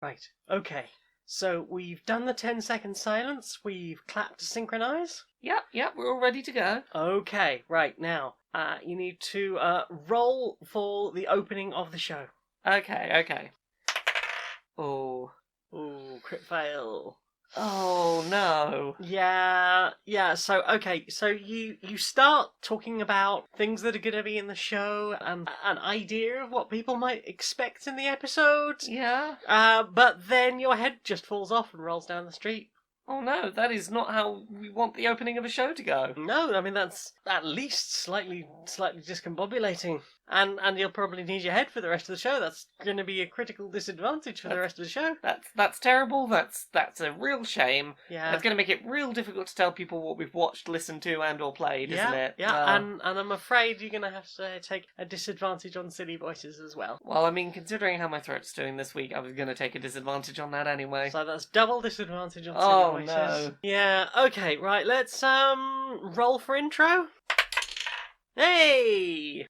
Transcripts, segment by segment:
Right, okay. So we've done the 10-second silence, we've clapped to synchronise. Yep, we're all ready to go. Okay, right, now, you need to roll for the opening of the show. Okay. Oh. Ooh, crit fail. Oh, no. Yeah, so, okay, so you start talking about things that are going to be in the show and an idea of what people might expect in the episode. Yeah? But then your head just falls off and rolls down the street. Oh, no, that is not how we want the opening of a show to go. No, I mean, that's at least slightly discombobulating. And you'll probably need your head for the rest of the show. That's going to be a critical disadvantage for the rest of the show. That's terrible. That's a real shame. Yeah. That's going to make it real difficult to tell people what we've watched, listened to, and or played, isn't it? Yeah, and I'm afraid you're going to have to take a disadvantage on silly voices as well. Well, I mean, considering how my throat's doing this week, I was going to take a disadvantage on that anyway. So that's double disadvantage on silly voices. Oh, no. Yeah, okay, right, let's roll for intro. Hey!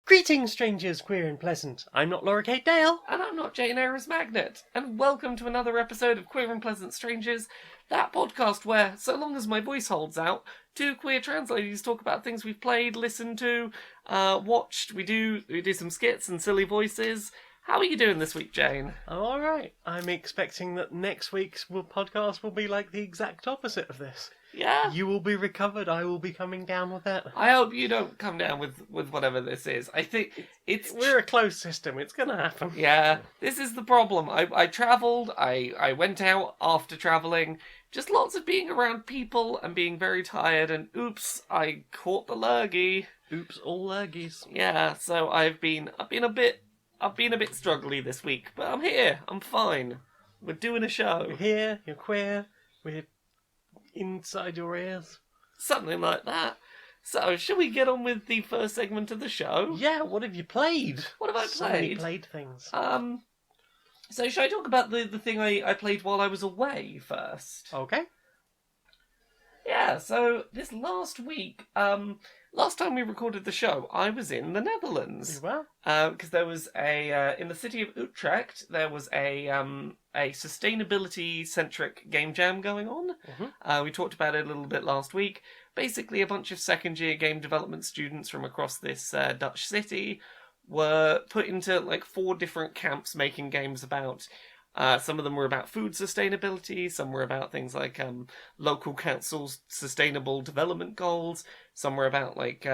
Greetings, strangers, queer and pleasant. I'm not Laura Kate Dale. And I'm not Jane Eyre's Magnet. And welcome to another episode of Queer and Pleasant Strangers, that podcast where, so long as my voice holds out, two queer trans ladies talk about things we've played, listened to, watched. We do some skits and silly voices. How are you doing this week, Jane? I'm alright. I'm expecting that next week's podcast will be like the exact opposite of this. Yeah? You will be recovered, I will be coming down with it. I hope you don't come down with whatever this is. I think it's... We're a closed system, it's gonna happen. Yeah, this is the problem. I travelled, I went out after travelling, just lots of being around people and being very tired, and oops, I caught the lurgy. Oops, all lurgies. Yeah, so I've been a bit struggly this week, but I'm here, I'm fine. We're doing a show. You're here, you're queer, we're inside your ears. Something like that. So, shall we get on with the first segment of the show? Yeah, what have you played? What have I So many played? played things. So should I talk about the thing I played while I was away first? Okay. Yeah, so this last week, last time we recorded the show, I was in the Netherlands. You were? Because there was in the city of Utrecht, there was a sustainability-centric game jam going on. Mm-hmm. We talked about it a little bit last week. Basically, a bunch of second-year game development students from across this Dutch city were put into like 4 different camps making games about... some of them were about food sustainability, some were about things like local councils' sustainable development goals, some were about like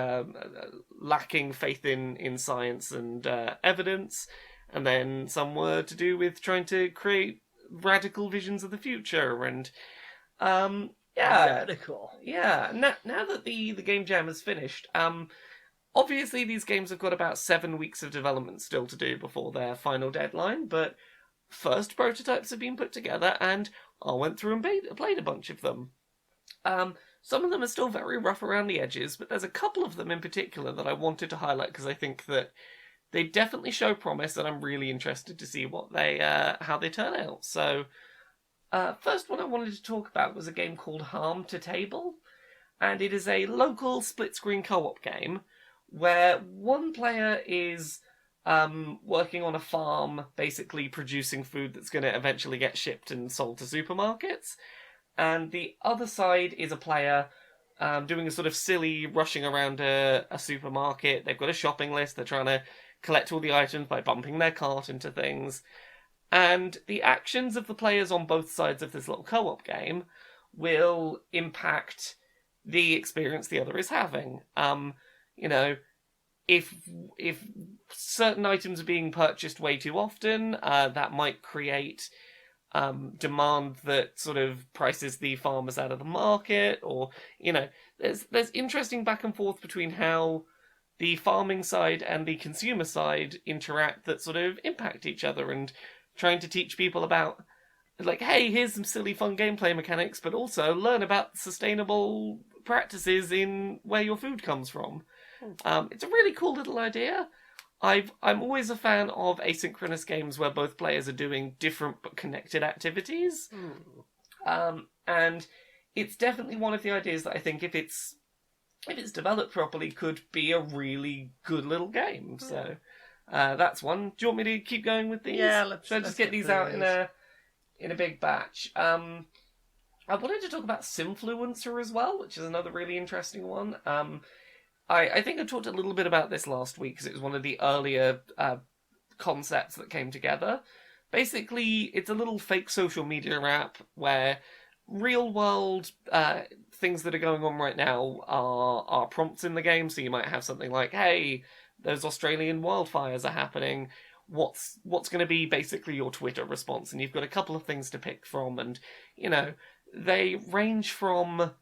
lacking faith in science and evidence, and then some were to do with trying to create radical visions of the future, and Radical. Yeah, now that the game jam is finished, obviously these games have got about 7 weeks of development still to do before their final deadline, but first prototypes have been put together, and I went through and played a bunch of them. Some of them are still very rough around the edges, but there's a couple of them in particular that I wanted to highlight because I think that they definitely show promise, and I'm really interested to see what how they turn out. So, first one I wanted to talk about was a game called Harm to Table, and it is a local split-screen co-op game where one player is working on a farm, basically producing food that's going to eventually get shipped and sold to supermarkets. And the other side is a player doing a sort of silly rushing around a supermarket. They've got a shopping list. They're trying to collect all the items by bumping their cart into things. And the actions of the players on both sides of this little co-op game will impact the experience the other is having. If certain items are being purchased way too often, that might create demand that sort of prices the farmers out of the market, or there's interesting back and forth between how the farming side and the consumer side interact that sort of impact each other, and trying to teach people about like, hey, here's some silly fun gameplay mechanics, but also learn about sustainable practices in where your food comes from. It's a really cool little idea. I'm always a fan of asynchronous games where both players are doing different but connected activities. And it's definitely one of the ideas that I think if it's if it's developed properly, could be a really good little game. So that's one. Do you want me to keep going with these? Yeah, Should I just get these out in a big batch? I wanted to talk about Simfluencer as well, which is another really interesting one. I think I talked a little bit about this last week because it was one of the earlier concepts that came together. Basically, it's a little fake social media app where real world things that are going on right now are prompts in the game. So you might have something like, "Hey, those Australian wildfires are happening. What's going to be basically your Twitter response?" And you've got a couple of things to pick from, and they range from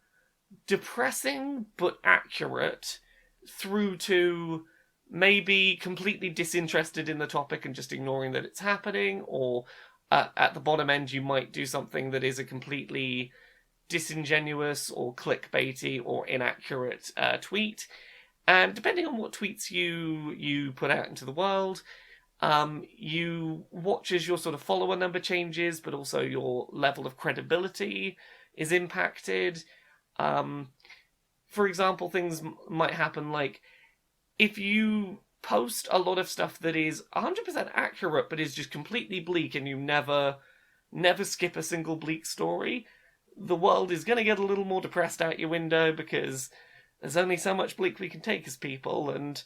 depressing but accurate through to maybe completely disinterested in the topic and just ignoring that it's happening, or at the bottom end you might do something that is a completely disingenuous or clickbaity or inaccurate tweet. And depending on what tweets you put out into the world, you watch as your sort of follower number changes, but also your level of credibility is impacted. For example, things might happen like if you post a lot of stuff that is 100% accurate but is just completely bleak and you never skip a single bleak story, the world is going to get a little more depressed out your window because there's only so much bleak we can take as people. And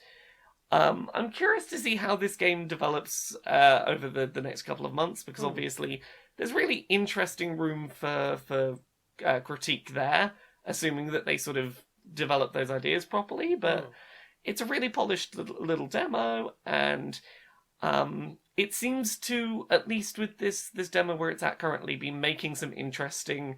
I'm curious to see how this game develops over the next couple of months, because obviously there's really interesting room for critique there, assuming that they sort of develop those ideas properly. But it's a really polished little demo, and it seems to, at least with this demo where it's at currently, be making some interesting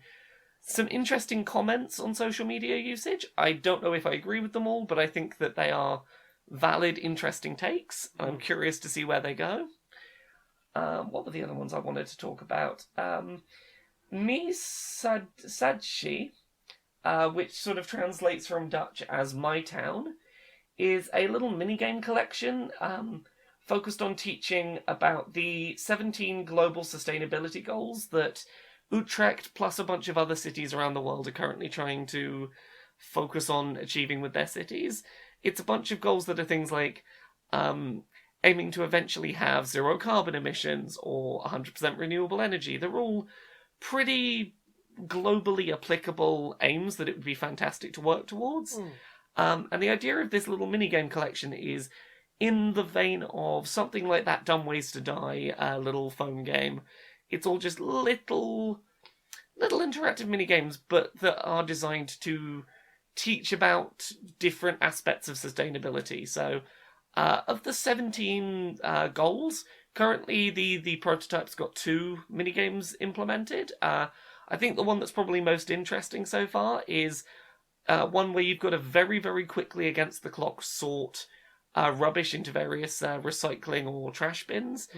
comments on social media usage. I don't know if I agree with them all, but I think that they are valid, interesting takes. I'm curious to see where they go. What were the other ones I wanted to talk about? Mi Sadshi, which sort of translates from Dutch as My Town, is a little minigame collection focused on teaching about the 17 global sustainability goals that Utrecht plus a bunch of other cities around the world are currently trying to focus on achieving with their cities. It's a bunch of goals that are things like aiming to eventually have zero carbon emissions or 100% renewable energy. They're all pretty globally applicable aims that it would be fantastic to work towards. And the idea of this little minigame collection is in the vein of something like that Dumb Ways to Die little phone game. It's all just little interactive minigames, but that are designed to teach about different aspects of sustainability. So, of the 17 goals, currently the prototype's got 2 minigames implemented. I think the one that's probably most interesting so far is one where you've got to very, very quickly against the clock sort rubbish into various recycling or trash bins.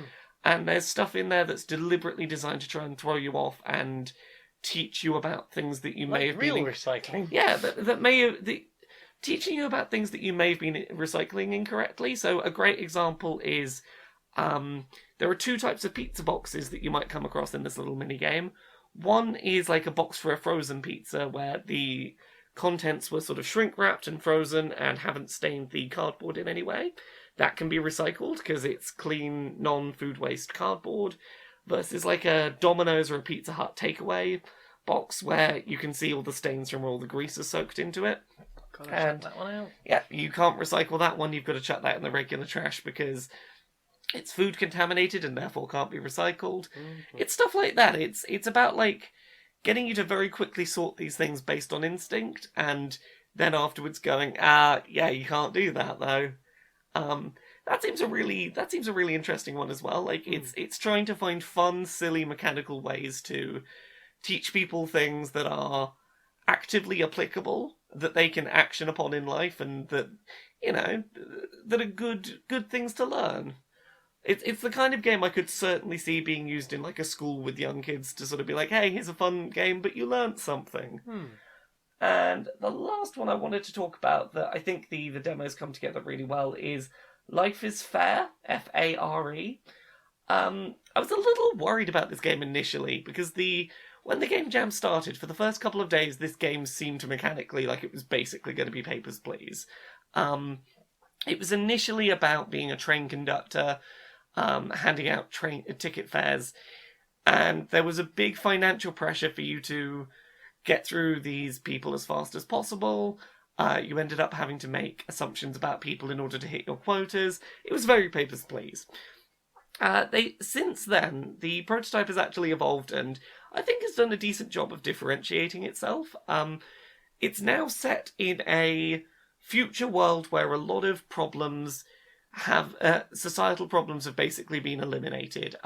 And there's stuff in there that's deliberately designed to try and throw you off and teach you about things that you may have real been... recycling. Yeah, that may have... teaching you about things that you may have been recycling incorrectly. So a great example is there are 2 types of pizza boxes that you might come across in this little minigame. One is like a box for a frozen pizza where the contents were sort of shrink wrapped and frozen and haven't stained the cardboard in any way. That can be recycled because it's clean, non-food waste cardboard, versus like a Domino's or a Pizza Hut takeaway box where you can see all the stains from where all the grease is soaked into it. Gotta check that one out. Yeah, you can't recycle that one. You've got to chuck that in the regular trash because it's food contaminated and therefore can't be recycled. It's stuff like that. It's about like getting you to very quickly sort these things based on instinct, and then afterwards going, yeah, you can't do that though. That seems a really interesting one as well. Like it's trying to find fun, silly, mechanical ways to teach people things that are actively applicable, that they can action upon in life, and that that are good things to learn. It's the kind of game I could certainly see being used in like a school with young kids to sort of be like, hey, here's a fun game, but you learnt something. And the last one I wanted to talk about that I think the demos come together really well is Life is Fair, Fare. I was a little worried about this game initially because when the game jam started, for the first couple of days, this game seemed mechanically like it was basically going to be Papers, Please. It was initially about being a train conductor, handing out train ticket fares, and there was a big financial pressure for you to get through these people as fast as possible. You ended up having to make assumptions about people in order to hit your quotas. It was very Papers, Please. Since then, the prototype has actually evolved and I think has done a decent job of differentiating itself. It's now set in a future world where a lot of problems societal problems have basically been eliminated.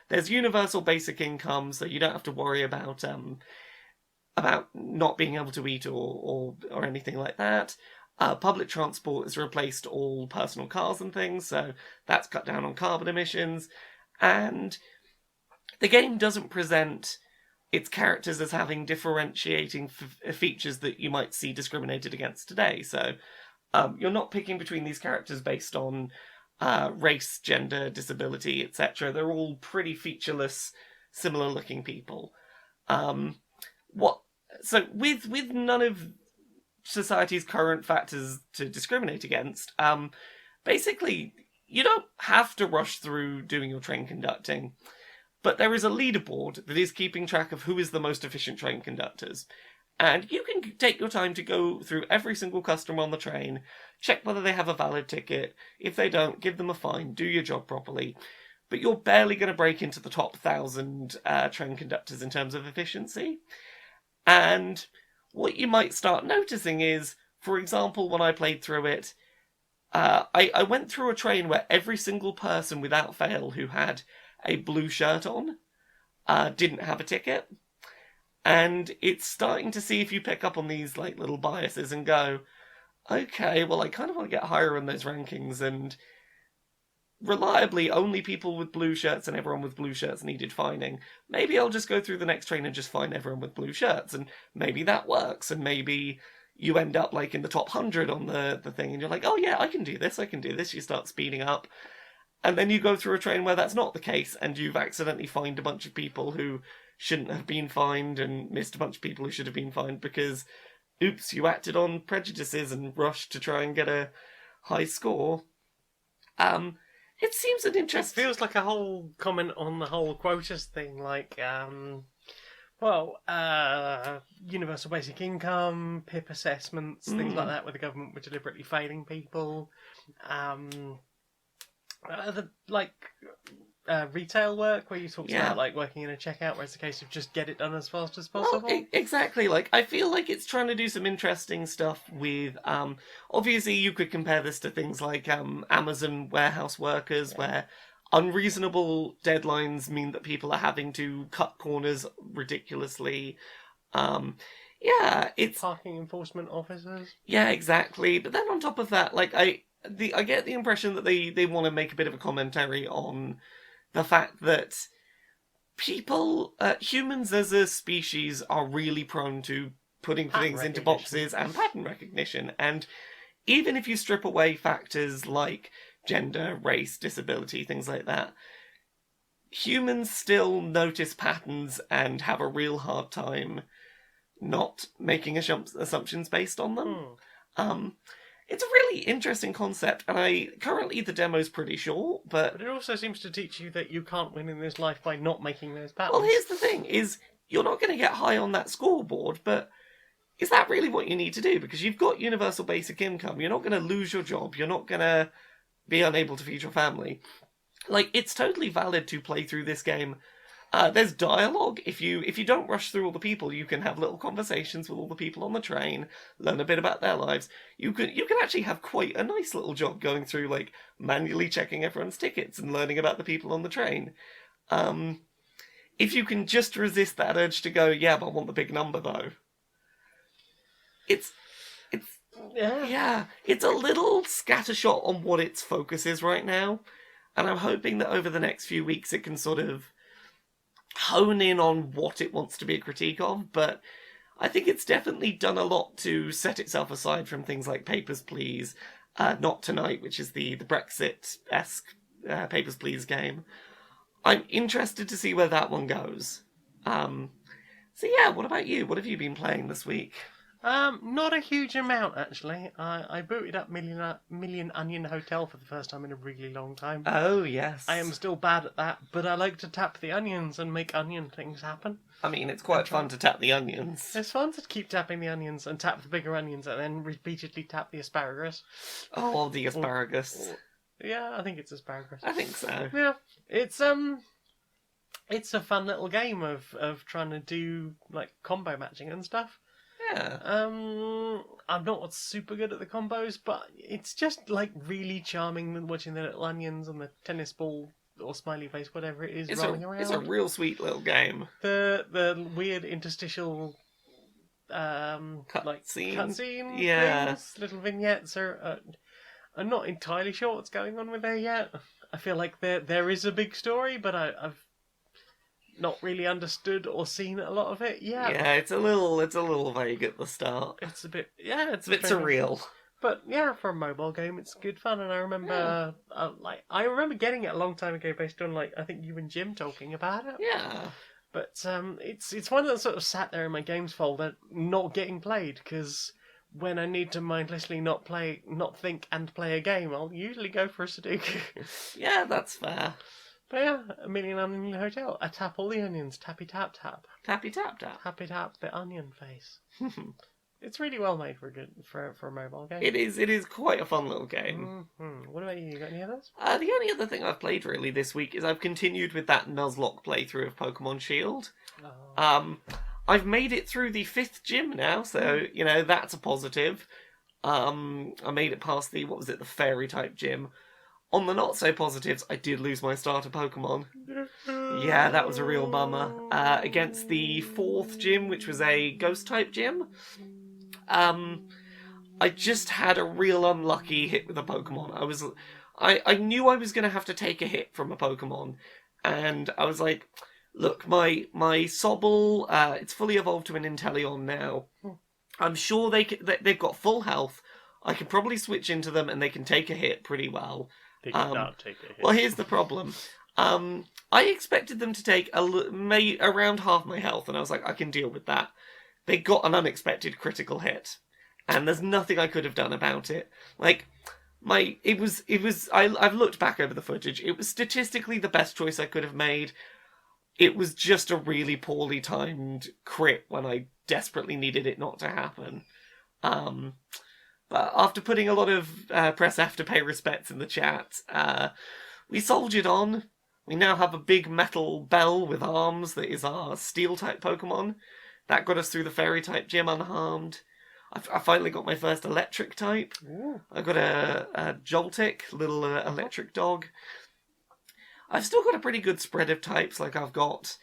There's universal basic income, so you don't have to worry about not being able to eat or anything like that. Public transport has replaced all personal cars and things, so that's cut down on carbon emissions. And the game doesn't present its characters as having differentiating features that you might see discriminated against today. So you're not picking between these characters based on race, gender, disability, etc. They're all pretty featureless, similar-looking people. So with none of society's current factors to discriminate against, basically you don't have to rush through doing your train conducting, but there is a leaderboard that is keeping track of who is the most efficient train conductors. And you can take your time to go through every single customer on the train, check whether they have a valid ticket. If they don't, give them a fine, do your job properly. But you're barely going to break into the top 1,000 train conductors in terms of efficiency. And what you might start noticing is, for example, when I played through it, I went through a train where every single person without fail who had a blue shirt on didn't have a ticket. And it's starting to see if you pick up on these like little biases and go, okay, well, I kind of want to get higher in those rankings, and reliably only people with blue shirts and everyone with blue shirts needed fining. Maybe I'll just go through the next train and just fine everyone with blue shirts, and maybe that works, and maybe you end up like in the top 100 on the thing, and you're like, oh yeah, I can do this. You start speeding up, and then you go through a train where that's not the case, and you've accidentally fined a bunch of people who shouldn't have been fined, and missed a bunch of people who should have been fined because, oops, you acted on prejudices and rushed to try and get a high score. It seems an interesting... It feels like a whole comment on the whole quotas thing, like, universal basic income, PIP assessments, things like that, where the government were deliberately failing people. Retail work, where you talked about like working in a checkout, where it's a case of just get it done as fast as possible. Well, exactly. Like, I feel like it's trying to do some interesting stuff with. Obviously, you could compare this to things like Amazon warehouse workers, where unreasonable deadlines mean that people are having to cut corners ridiculously. It's parking enforcement officers. Yeah, exactly. But then on top of that, like I get the impression that they want to make a bit of a commentary on the fact that humans as a species are really prone to putting things into boxes and pattern recognition. And even if you strip away factors like gender, race, disability, things like that, humans still notice patterns and have a real hard time not making assumptions based on them. It's a really interesting concept, and currently the demo's pretty short, but it also seems to teach you that you can't win in this life by not making those patterns. Well, here's the thing, is you're not going to get high on that scoreboard, but is that really what you need to do? Because you've got universal basic income, you're not going to lose your job, you're not going to be unable to feed your family. Like, it's totally valid to play through this game. There's dialogue. If you don't rush through all the people, you can have little conversations with all the people on the train, learn a bit about their lives. You can actually have quite a nice little job going through, like, manually checking everyone's tickets and learning about the people on the train. If you can just resist that urge to go, yeah, but I want the big number though. It's a little scattershot on what its focus is right now, and I'm hoping that over the next few weeks it can sort of hone in on what it wants to be a critique of, but I think it's definitely done a lot to set itself aside from things like Papers, Please, Not Tonight, which is the Brexit-esque Papers, Please game. I'm interested to see where that one goes. So yeah, what about you? What have you been playing this week? Not a huge amount actually. I booted up Million Onion Hotel for the first time in a really long time. Oh, yes. I am still bad at that, but I like to tap the onions and make onion things happen. I mean, it's quite fun to tap the onions. It's fun to keep tapping the onions and tap the bigger onions and then repeatedly tap the asparagus. Oh, the asparagus. Yeah, I think it's asparagus. I think so. Yeah, it's a fun little game of trying to do like combo matching and stuff. Yeah. I'm not super good at the combos, but it's just like really charming watching the little onions and the tennis ball or smiley face, whatever it is, rolling around. It's a real sweet little game. The weird interstitial cutscene yeah, things, little vignettes are. I'm not entirely sure what's going on with there yet. I feel like there is a big story, but I've not really understood or seen a lot of it yet. Yeah, it's a little vague at the start. It's a bit it's a bit surreal. But yeah, for a mobile game, it's good fun, and I remember I remember getting it a long time ago based on I think you and Jim talking about it. Yeah. But it's one that sort of sat there in my games folder, not getting played, because when I need to mindlessly not think and play a game, I'll usually go for a Sudoku. Yeah, that's fair. But yeah, a Million Onion Hotel. I tap all the onions. Tappy tap tap. Tappy tap tap. Tappy tap the onion face. It's really well made for a mobile game. It is quite a fun little game. Mm-hmm. What about you? You got any others? The only other thing I've played really this week is I've continued with that Nuzlocke playthrough of Pokemon Shield. Oh. I've made it through the 5th gym now, so that's a positive. I made it past the the fairy type gym. On the not so positives, I did lose my starter Pokemon. Yeah, that was a real bummer. Against the 4th gym, which was a ghost type gym. I just had a real unlucky hit with a Pokemon. I knew I was going to have to take a hit from a Pokemon, and I was like, look, my Sobble, it's fully evolved to an Inteleon now. I'm sure they've got full health. I can probably switch into them, and they can take a hit pretty well. They did not take a hit. Well, here's the problem. I expected them to take around half my health, and I was like, I can deal with that. They got an unexpected critical hit, and there's nothing I could have done about it. I've looked back over the footage. It was statistically the best choice I could have made. It was just a really poorly timed crit when I desperately needed it not to happen. But after putting a lot of press F to pay respects in the chat, we soldiered on. We now have a big metal bell with arms that is our steel-type Pokemon. That got us through the fairy-type gym unharmed. I finally got my first electric type. Ooh. I got a Joltik, little electric dog. I've still got a pretty good spread of types. I've got...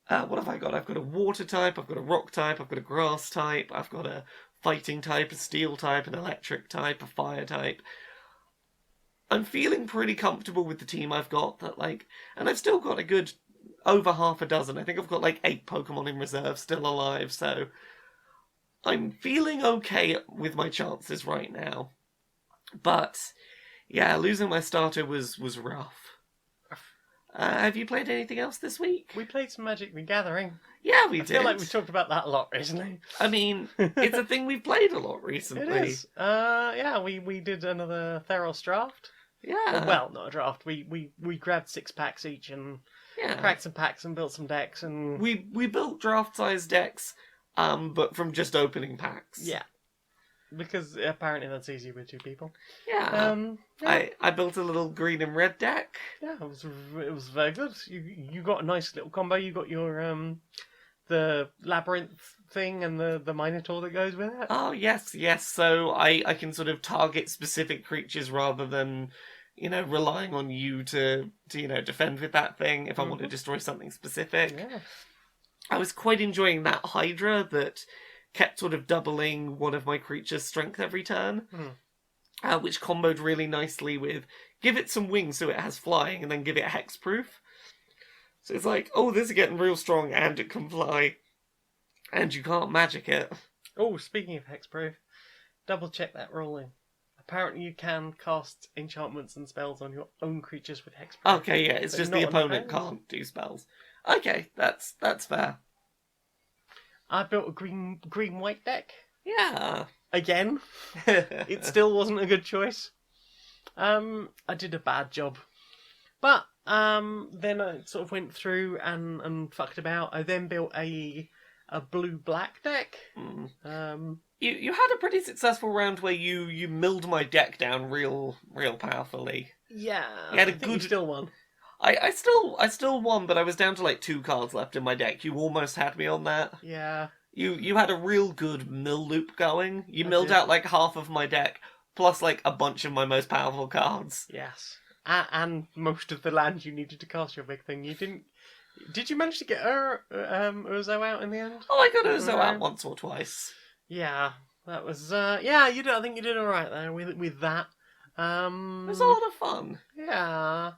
what have I got? I've got a water type, I've got a rock type, I've got a grass type, I've got a fighting type, a steel type, an electric type, a fire type. I'm feeling pretty comfortable with the team I've got. And I've still got a good over half a dozen. I think I've got 8 Pokemon in reserve still alive, so I'm feeling okay with my chances right now. But yeah, losing my starter was rough. Have you played anything else this week? We played some Magic the Gathering. Yeah, we did. I feel like we've talked about that a lot recently. I mean, it's a thing we've played a lot recently. It is. Yeah, we did another Theros draft. Yeah. Well, not a draft. We grabbed 6 packs each and cracked some packs and built some decks and... We built draft-sized decks, but from just opening packs. Yeah. Because apparently that's easy with 2 people. Yeah. I built a little green and red deck. Yeah, it was very good. You got a nice little combo. You got your the labyrinth thing and the Minotaur that goes with it. Oh yes. So I can sort of target specific creatures rather than relying on you to defend with that thing if I want to destroy something specific. Yeah. I was quite enjoying that Hydra that kept sort of doubling one of my creatures' strength every turn, which comboed really nicely with give it some wings so it has flying, and then give it hexproof. So it's like, oh, this is getting real strong, and it can fly, and you can't magic it. Oh, speaking of hexproof, double check that ruling. Apparently you can cast enchantments and spells on your own creatures with hexproof. Okay, yeah, it's just the opponent can't do spells. Okay, that's fair. I built a green-white deck. Yeah. Again. It still wasn't a good choice. I did a bad job. But then I sort of went through and fucked about. I then built a blue-black deck. You had a pretty successful round where you milled my deck down real powerfully. Yeah, You had a I think good. you still won. I still won, but I was down to like 2 cards left in my deck. You almost had me on that. Yeah. You had a real good mill loop going. You I milled did. out like half of my deck, plus like a bunch of my most powerful cards. Yes. And most of the land you needed to cast your big thing. You didn't. Did you manage to get Urzo out in the end? Oh, I got Urzo out once or twice. Yeah, that was. Yeah, you did. I think you did all right there with that. It was a lot of fun. Yeah.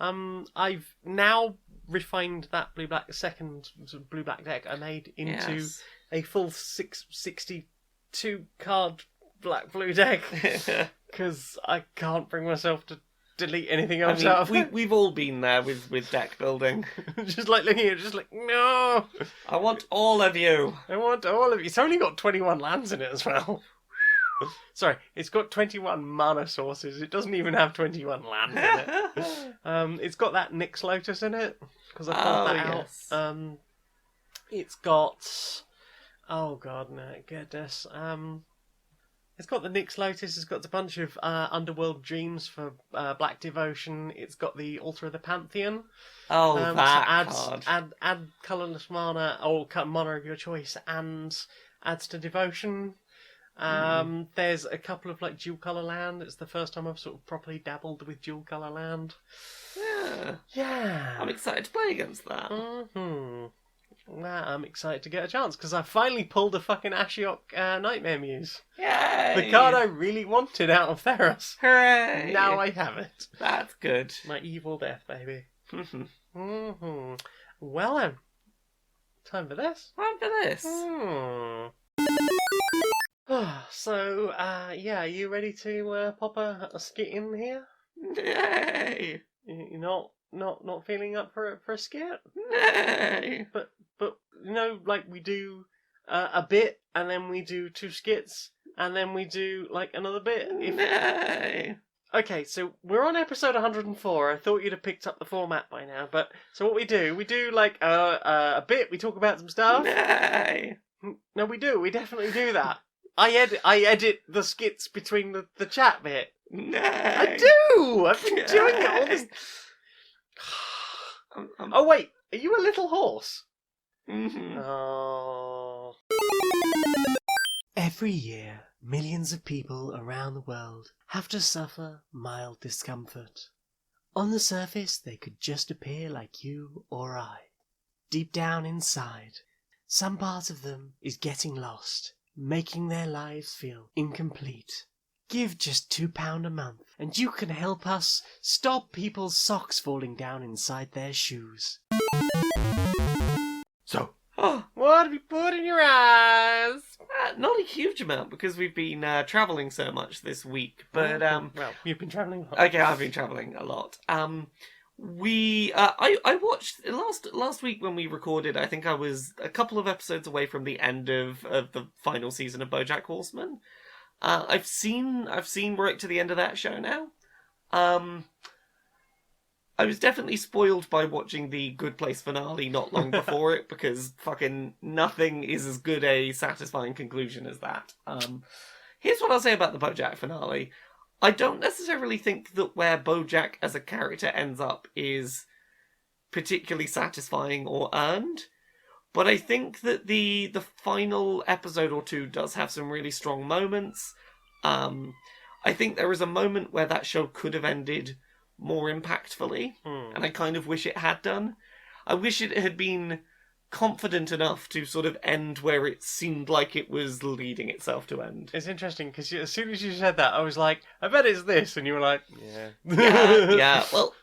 I've now refined that second blue-black deck I made into a full 62 card black-blue deck because I can't bring myself to delete anything else out of it. We've all been there with deck building. Just like looking at it, just like, no! I want all of you. I want all of you. It's only got 21 lands in it as well. Sorry, it's got 21 mana sources. It doesn't even have 21 lands in it. It's got that Nyx Lotus in it, because I pulled that out. It's got... Oh god, no, goodness. It's got the Nyx Lotus, it's got a bunch of Underworld Dreams for Black Devotion, it's got the Altar of the Pantheon. Oh, that card. Add colourless mana, or mana of your choice, and adds to Devotion. There's a couple of like dual colour land. It's the first time I've sort of properly dabbled with dual colour land. Yeah. I'm excited to play against that. Well, I'm excited to get a chance because I finally pulled a fucking Ashiok Nightmare Muse. Yay! The card I really wanted out of Theros. Hooray! Now I have it. That's good. My evil death, baby. Well then, time for this. So, yeah, you ready to pop a skit in here? Nay. You're not feeling up for a skit? Nay. But you know, like we do a bit, and then we do 2 skits, and then we do like another bit. Nay. Okay, so we're on episode 104. I thought you'd have picked up the format by now, but so what we do like a bit. We talk about some stuff. Nay. No, we do. We definitely do that. I edit the skits between the chat bit. Nay. I do! I've been doing it all this... Oh, wait. Are you a little horse? Oh. Every year, millions of people around the world have to suffer mild discomfort. On the surface, they could just appear like you or I. Deep down inside, some part of them is getting lost, making their lives feel incomplete. Give just £2 a month, and you can help us stop people's socks falling down inside their shoes. So, what have you put in your eyes? Not a huge amount, because we've been travelling so much this week, but... Well, you've been travelling a lot. Okay, I've been travelling a lot. I watched last week when we recorded. I think I was a couple of episodes away from the end of the final season of Bojack Horseman. I've seen right to the end of that show now. I was definitely spoiled by watching the Good Place finale not long before it, because fucking nothing is as good a satisfying conclusion as that. Here's what I'll say about the Bojack finale. I don't necessarily think that where Bojack as a character ends up is particularly satisfying or earned, but I think that the final episode or 2 does have some really strong moments. I think there is a moment where that show could have ended more impactfully, and I kind of wish it had done. I wish it had been confident enough to sort of end where it seemed like it was leading itself to end. It's interesting, because as soon as you said that, I was like, I bet it's this, and you were like, yeah. Yeah. Well,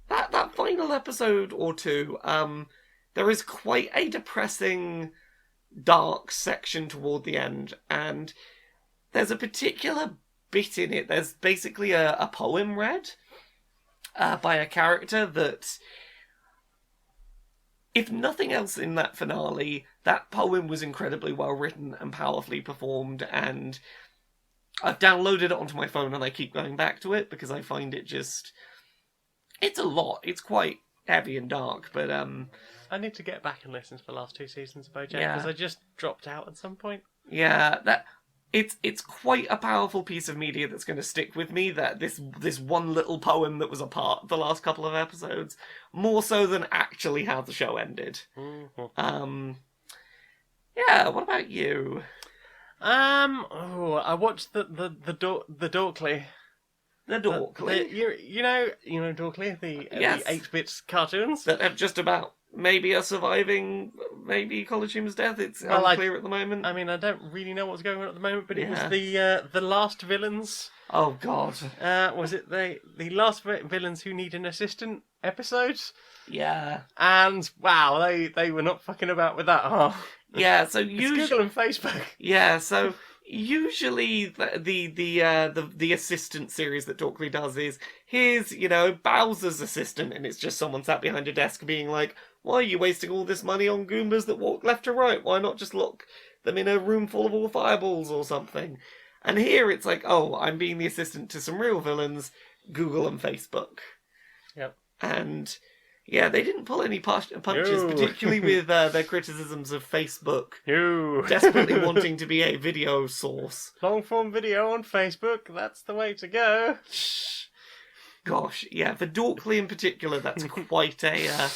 that final episode or 2, there is quite a depressing, dark section toward the end, and there's a particular bit in it. There's basically a poem read by a character that if nothing else in that finale, that poem was incredibly well written and powerfully performed, and I've downloaded it onto my phone and I keep going back to it because I find it just... It's a lot. It's quite heavy and dark, but I need to get back and listen to the last 2 seasons of Bojack, Yeah. because I just dropped out at some point. yeah, that it's quite a powerful piece of media that's going to stick with me. That this one little poem that was a part of the last couple of episodes, more so than actually how the show ended. Mm-hmm. Yeah. What about you? I watched the Dorkly. The Dorkly. You know Dorkly, the Yes. 8-bit cartoons. That have just about maybe are surviving maybe College Humor's death. It's unclear at the moment. I mean, I don't really know what's going on at the moment, but it was Yeah. the last villains. Oh God. Was it the last villains who need an assistant episodes? Yeah. And wow, they were not fucking about with that, huh? Yeah. So It's usually. Google and Facebook. Yeah. So usually the assistant series that Dorkly does is here's Bowser's assistant, and it's just someone sat behind a desk being like, why are you wasting all this money on Goombas that walk left to right? Why not just lock them in a room full of all fireballs or something? And here it's like, oh, I'm being the assistant to some real villains, Google and Facebook. Yep. And yeah, they didn't pull any punches, No. particularly with their criticisms of Facebook You desperately wanting to be a video source. long form video on Facebook. That's the way to go. Gosh, yeah, for Dorkly in particular, that's quite a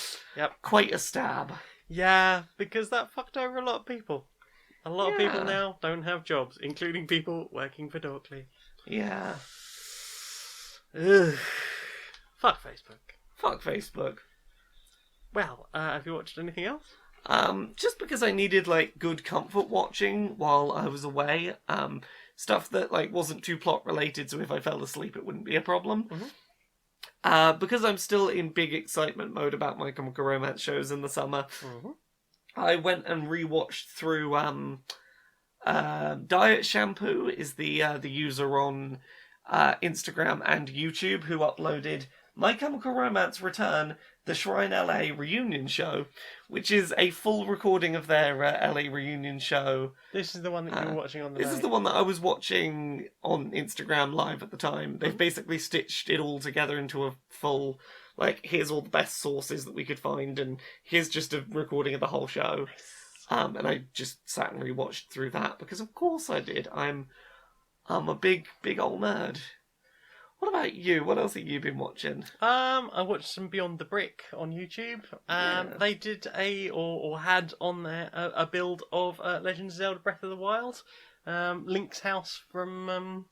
quite a stab. Yeah, because that fucked over a lot of people. A lot of people Yeah. now don't have jobs, including people working for Dorkly. Yeah. Ugh. Fuck Facebook. Fuck Facebook. Well, have you watched anything else? Just because I needed good comfort watching while I was away. Stuff that wasn't too plot related, so if I fell asleep it wouldn't be a problem. Mhm. Because I'm still in big excitement mode about My Chemical Romance shows in the summer, Mhm. I went and rewatched through Diet Shampoo is the user on Instagram and YouTube who uploaded My Chemical Romance Return, the Shrine LA reunion show, which is a full recording of their LA reunion show. This is the one that you were watching on the This night. is the one that I was watching on Instagram live at the time. They've basically stitched it all together into a full, here's all the best sources that we could find, and here's just a recording of the whole show. And I just sat and rewatched through that, because of course I did. I'm a big old nerd. What about you? What else have you been watching? I watched some Beyond the Brick on YouTube. Yeah. They did or had on there a build of Legend of Zelda Breath of the Wild. Link's house from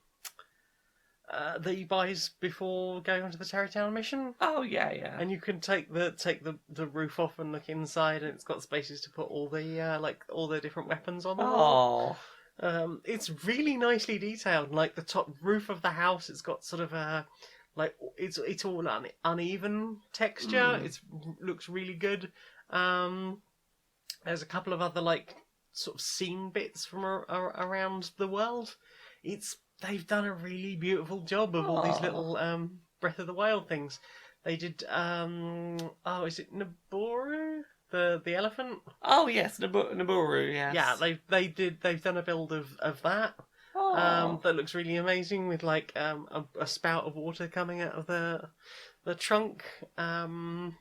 that he buys before going onto the Terrytown mission. Oh yeah. And you can take the roof off and look inside, and it's got spaces to put all the all the different weapons on the wall. Oh. It's really nicely detailed. Like the top roof of the house, it's got sort of a it's all uneven texture. It looks really good. There's a couple of other sort of scene bits from around the world. They've done a really beautiful job of all these little Breath of the Wild things. They did is it Naboru? The elephant? Oh yes, Naburu, yes. Yeah, they've done a build of that. That looks really amazing with a spout of water coming out of the trunk. And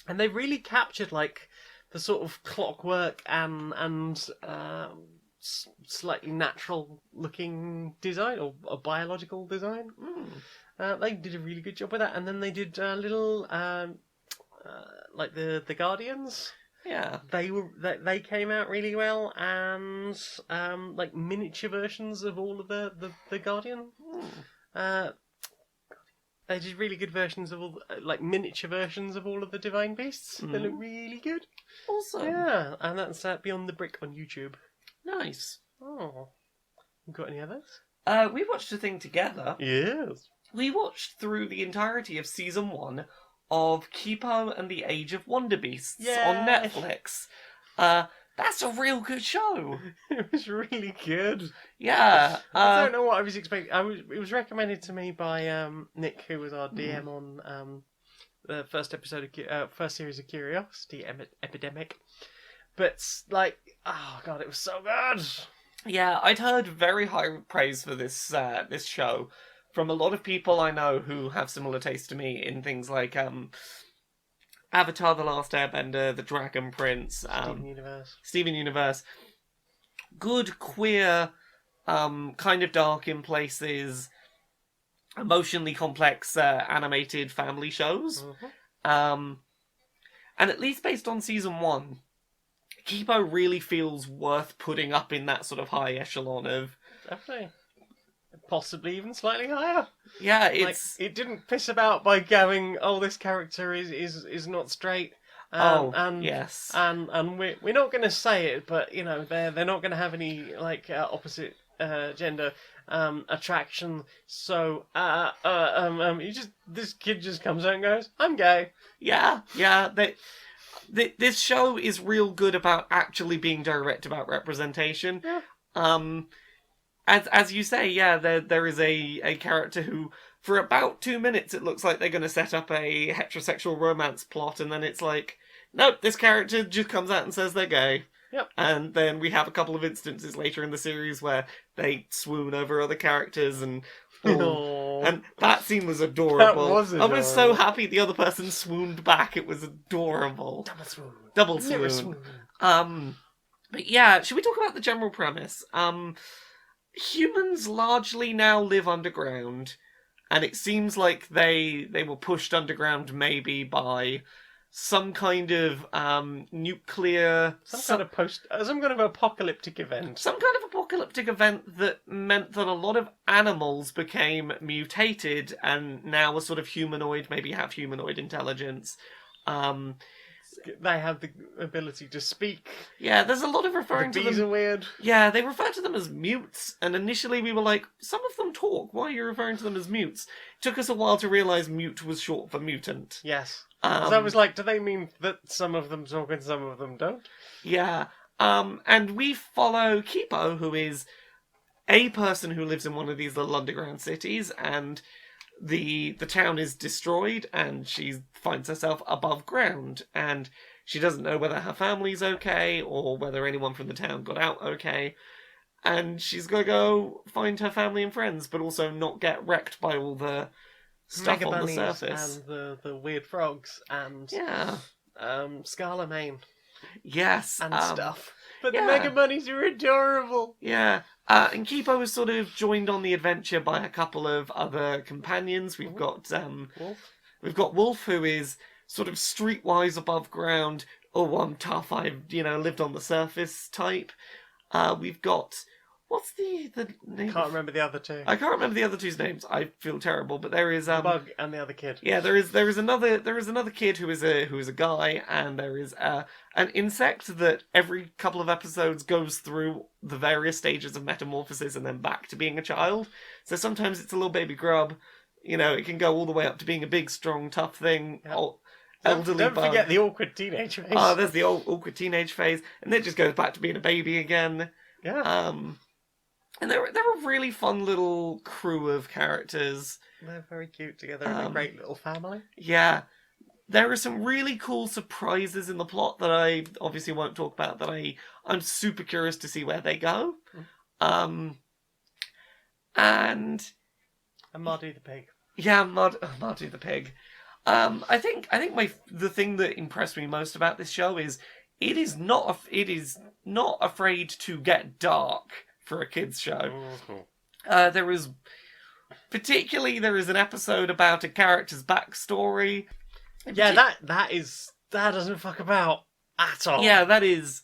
they've really captured the sort of clockwork and slightly natural looking design or a biological design. They did a really good job with that, and then they did little the Guardians. Yeah. They came out really well, and miniature versions of all of the Guardian. They did really good versions of all miniature versions of all of the Divine Beasts. They look really good. Awesome. Yeah, and that's Beyond the Brick on YouTube. Nice. Oh, you got any others? We watched a thing together. Yes. We watched through the entirety of season 1 of Kipo and the Age of Wonderbeasts on Yay. Netflix. That's a real good show. It was really good. Yeah. I don't know what I was expecting. It was recommended to me by Nick, who was our DM on the first episode of first series of Curiosity Epidemic. But like, oh god, it was so good. Yeah, I'd heard very high praise for this this show from a lot of people I know who have similar taste to me in things like Avatar: The Last Airbender, The Dragon Prince, Steven Universe. Good queer, kind of dark in places, emotionally complex animated family shows. And at least based on season 1, Kipo really feels worth putting up in that sort of high echelon of... Definitely. Possibly even slightly higher. Yeah, it's... Like, it didn't piss about by going, oh, this character is not straight. Yes. And we're not going to say it, but, you know, they're not going to have any, like, opposite gender attraction. So, this kid just comes out and goes, I'm gay. Yeah. This show is real good about actually being direct about representation. Yeah. As you say, yeah, there is a character who, for about 2 minutes, it looks like they're going to set up a heterosexual romance plot, and then it's like, nope, this character just comes out and says they're gay. Yep. And then we have a couple of instances later in the series where they swoon over other characters and... and that scene was adorable. That was adorable. I was so happy the other person swooned back. It was adorable. Double swoon. But yeah, should we talk about the general premise? Humans largely now live underground, and it seems like they were pushed underground maybe by some kind of nuclear... Some kind of apocalyptic event. Some kind of apocalyptic event that meant that a lot of animals became mutated and now are sort of humanoid, maybe have humanoid intelligence. They have the ability to speak. Yeah, there's a lot of referring to them... The bees are weird. Yeah, they refer to them as mutes, and initially we were like, some of them talk, why are you referring to them as mutes? It took us a while to realise mute was short for mutant. Yes. So I was like, do they mean that some of them talk and some of them don't? Yeah. And we follow Kipo, who is a person who lives in one of these little underground cities, and the town is destroyed, and she finds herself above ground, and she doesn't know whether her family's okay, or whether anyone from the town got out okay, and she's gonna go find her family and friends, but also not get wrecked by all the stuff Mega on the bunnies surface. And the weird frogs, and Scarlemane. Yes. And stuff. But yeah. the Mega Bunnies are adorable. Yeah. And Kipo is sort of joined on the adventure by a couple of other companions. We've got Wolf. We've got Wolf, who is sort of streetwise above ground. Oh, I'm tough. I've lived on the surface type. We've got what's the name? Can't remember the other two. I can't remember the other two's names. I feel terrible, but there is the Bug and the other kid. Yeah, there is another kid who is a guy, and there is an insect that every couple of episodes goes through the various stages of metamorphosis and then back to being a child. So sometimes it's a little baby grub. It can go all the way up to being a big, strong, tough thing. Yep. Elderly Don't bug. forget the awkward teenage phase. Oh, there's the awkward teenage phase, and then it just goes back to being a baby again. Yeah. And they're a really fun little crew of characters. They're very cute together and a great little family. Yeah. There are some really cool surprises in the plot that I obviously won't talk about, that I'm super curious to see where they go. And Marty the pig. Yeah, Marty the pig. I think the thing that impressed me most about this show is it is not afraid to get dark for a kids show. Mm-hmm. There is an episode about a character's backstory. Yeah, that doesn't fuck about at all. Yeah, that is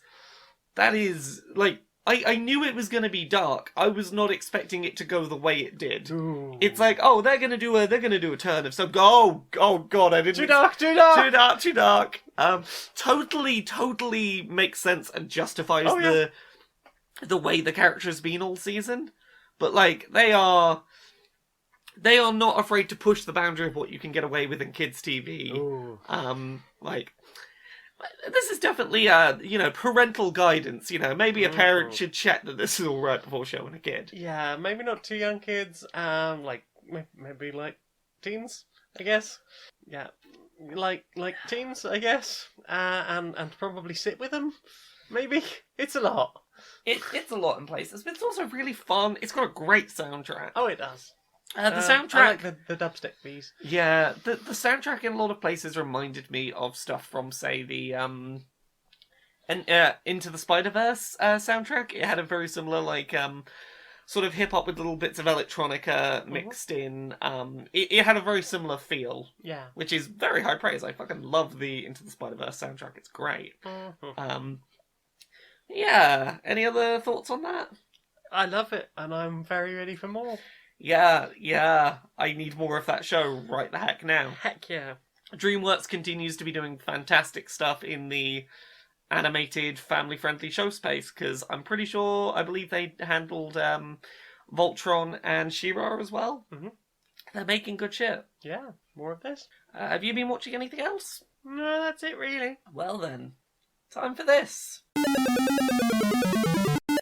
like, I knew it was going to be dark. I was not expecting it to go the way it did. Ooh. It's like, oh, they're going to do a turn of some oh god, I didn't. Too dark. Too dark. Totally makes sense and justifies the way the character has been all season. But like, they are not afraid to push the boundary of what you can get away with in kids' TV. Ooh. Like, this is definitely parental guidance. Maybe a parent should check that this is all right before showing a kid. Yeah, maybe not too young kids. Like maybe like teens, I guess. Yeah, like teens, I guess, and probably sit with them. Maybe it's a lot. It's a lot in places, but it's also really fun. It's got a great soundtrack. Oh, it does. The soundtrack, I like the dubstep bees. yeah, the soundtrack in a lot of places reminded me of stuff from, say, the Into the Spider-Verse soundtrack. It had a very similar, like, sort of hip hop with little bits of electronica mixed in. It had a very similar feel. Yeah. Which is very high praise. I fucking love the Into the Spider-Verse soundtrack. It's great. Yeah. Any other thoughts on that? I love it, and I'm very ready for more. Yeah. I need more of that show right the heck now. Heck yeah. DreamWorks continues to be doing fantastic stuff in the animated, family-friendly show space, because I'm pretty sure, I believe they handled Voltron and She-Ra as well. Mm-hmm. They're making good shit. Yeah, more of this. Have you been watching anything else? No, that's it really. Well then, time for this.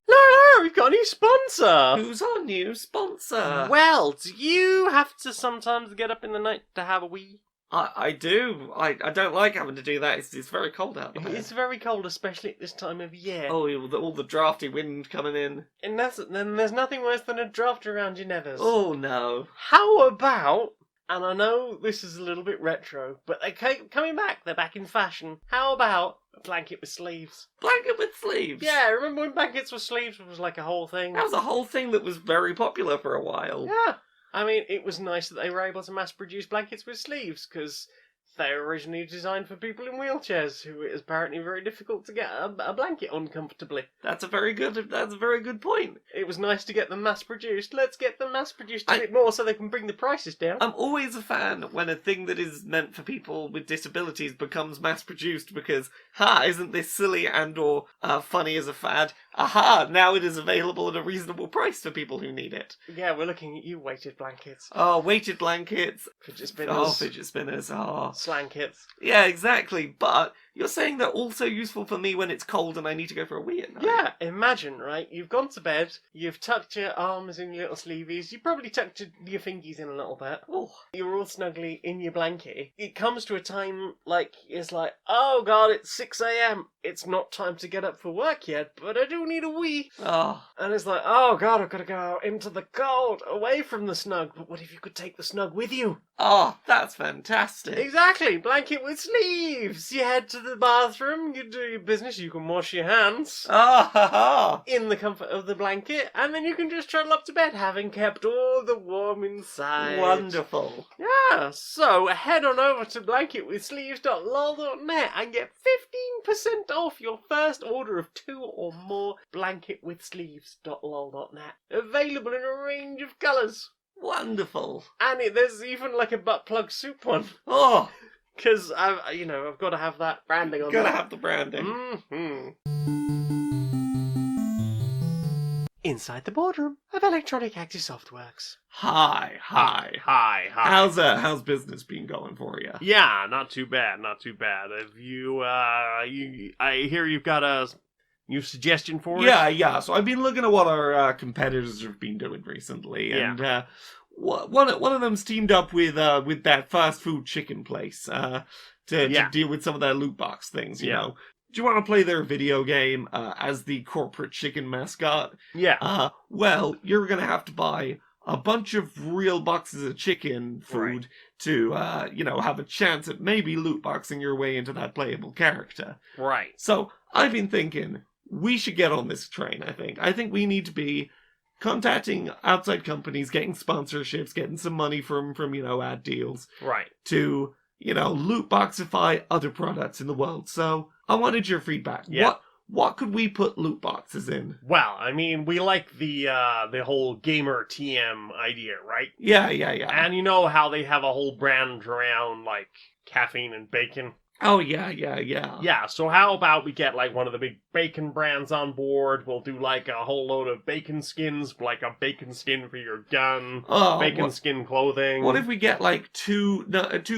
No, we've got a new sponsor! Who's our new sponsor? Well, do you have to sometimes get up in the night to have a wee? I do. I don't like having to do that. It's very cold out there. It's very cold, especially at this time of year. Oh, all the drafty wind coming in. And then there's nothing worse than a draft around your nethers. Oh no. How about, and I know this is a little bit retro, but they're coming back. They're back in fashion. How about a blanket with sleeves? Blanket with sleeves? Yeah, remember when blankets with sleeves was like a whole thing? That was a whole thing that was very popular for a while. Yeah. I mean, it was nice that they were able to mass-produce blankets with sleeves, because they were originally designed for people in wheelchairs, who it is apparently very difficult to get a blanket on comfortably. That's a very good point. It was nice to get them mass-produced. Let's get them mass-produced a bit more so they can bring the prices down. I'm always a fan when a thing that is meant for people with disabilities becomes mass-produced, because, isn't this silly and or funny as a fad? Aha, now it is available at a reasonable price for people who need it. Yeah, we're looking at you, weighted blankets. Oh, weighted blankets. Fidget spinners. Oh, fidget spinners. Oh. Slankets. Yeah, exactly. But you're saying they're also useful for me when it's cold and I need to go for a wee at night. Yeah, imagine, right? You've gone to bed, you've tucked your arms in your little sleeveys, you probably tucked your fingies in a little bit. Oh. You're all snugly in your blanket. It comes to a time, it's like, oh god, it's 6 a.m. It's not time to get up for work yet, but I do need a wee. Oh. And it's like, oh god, I've got to go out into the cold, away from the snug. But what if you could take the snug with you? Oh, that's fantastic. Exactly, blanket with sleeves. You head to the bathroom, you do your business, you can wash your hands. In the comfort of the blanket, and then you can just trundle up to bed, having kept all the warm inside. Wonderful. Yeah, so head on over to blanketwithsleeves.lol.net and get 15% off your first order of 2 or more blanketwithsleeves.lol.net. Available in a range of colours. Wonderful. And there's even like a butt plug soup one. Oh. Because I've got to have that branding on. Gotta have the branding. Mm-hmm. Inside the boardroom of Electronic Active Softworks. Hi. How's business been going for you? Yeah, not too bad. Have you, I hear you've got a new suggestion for us? Yeah. So I've been looking at what our competitors have been doing recently, and one of them's teamed up with that fast food chicken place to deal with some of their loot box things. You know, do you want to play their video game as the corporate chicken mascot? Yeah. Well, you're gonna have to buy a bunch of real boxes of chicken food to have a chance at maybe loot boxing your way into that playable character. Right. So I've been thinking, we should get on this train, I think we need to be contacting outside companies, getting sponsorships, getting some money from ad deals. Right. To, loot boxify other products in the world. So I wanted your feedback. Yeah. What could we put loot boxes in? Well, I mean, we like the whole gamer TM idea, right? Yeah. And you know how they have a whole brand around, like, caffeine and bacon? Oh, yeah. Yeah, so how about we get like one of the big bacon brands on board? We'll do like a whole load of bacon skins, like a bacon skin for your gun, Oh, bacon skin clothing. What if we get like two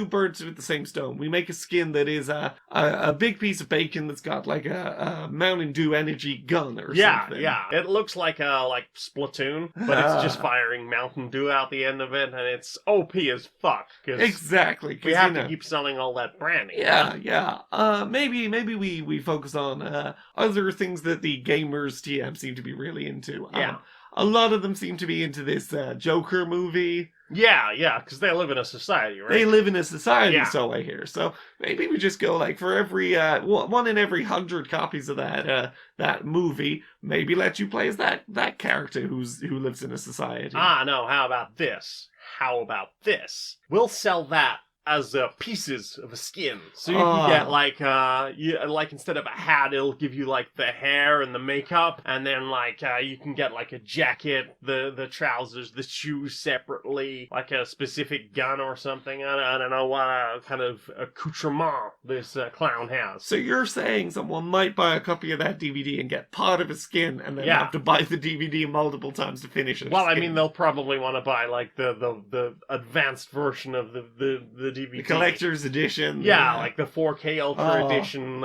birds with the same stone? We make a skin that is a big piece of bacon that's got like a Mountain Dew energy gun or something. Yeah. It looks like a Splatoon, but it's just firing Mountain Dew out the end of it, and it's OP as fuck. Exactly. We have to keep selling all that branding. Yeah. Maybe we focus on other things that the gamers TM seem to be really into. Yeah. A lot of them seem to be into this Joker movie. Yeah, because they live in a society, right? They live in a society, so I hear. So maybe we just go like for every one in every 100 copies of that movie, maybe let you play as that character who lives in a society. No. How about this? We'll sell that as pieces of a skin, so you can get like instead of a hat, it'll give you like the hair and the makeup, and then you can get like a jacket, the trousers, the shoes separately, like a specific gun or something. I don't know what kind of accoutrement this clown has. So you're saying someone might buy a copy of that DVD and get part of a skin, and then have to buy the DVD multiple times to finish it? Well, I mean, they'll probably want to buy like the advanced version of the DVD. The collector's edition. Yeah, like the 4K Ultra edition.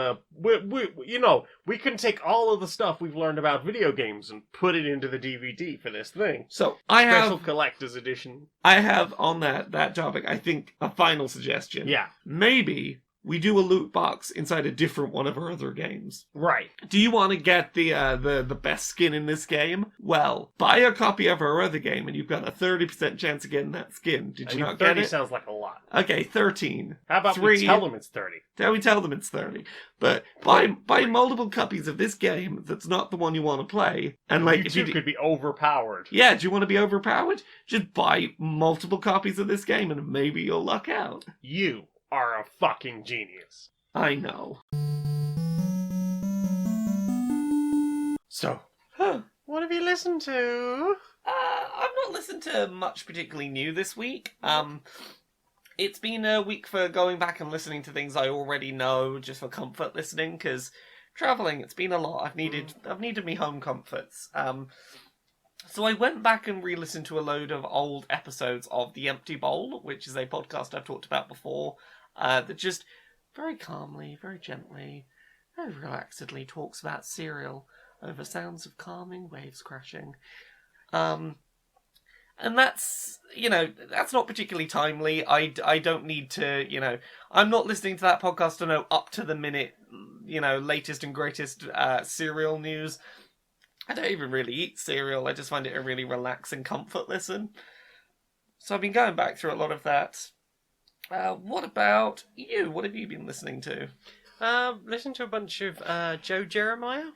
We can take all of the stuff we've learned about video games and put it into the DVD for this thing. So Special collector's edition. I have on that topic, I think, a final suggestion. Yeah. Maybe we do a loot box inside a different one of our other games. Right. Do you want to get the best skin in this game? Well, buy a copy of our other game and you've got a 30% chance of getting that skin. Did you not get it? 30 sounds like a lot. Okay, 13. How about we tell them it's 30? We tell them it's 30. But buy multiple copies of this game that's not the one you want to play. And if you could be overpowered. Yeah, do you want to be overpowered? Just buy multiple copies of this game and maybe you'll luck out. You are a fucking genius. I know. So, what have you listened to? I've not listened to much particularly new this week. It's been a week for going back and listening to things I already know, just for comfort listening, because travelling, it's been a lot. I've needed me home comforts. So I went back and re-listened to a load of old episodes of The Empty Bowl, which is a podcast I've talked about before, that just very calmly, very gently, very relaxedly talks about cereal over sounds of calming waves crashing. And that's not particularly timely. I don't need to, I'm not listening to that podcast to know up to the minute, latest and greatest cereal news. I don't even really eat cereal. I just find it a really relaxing comfort listen. So I've been going back through a lot of that. What about you? What have you been listening to? Listen to a bunch of Joe Jeremiah.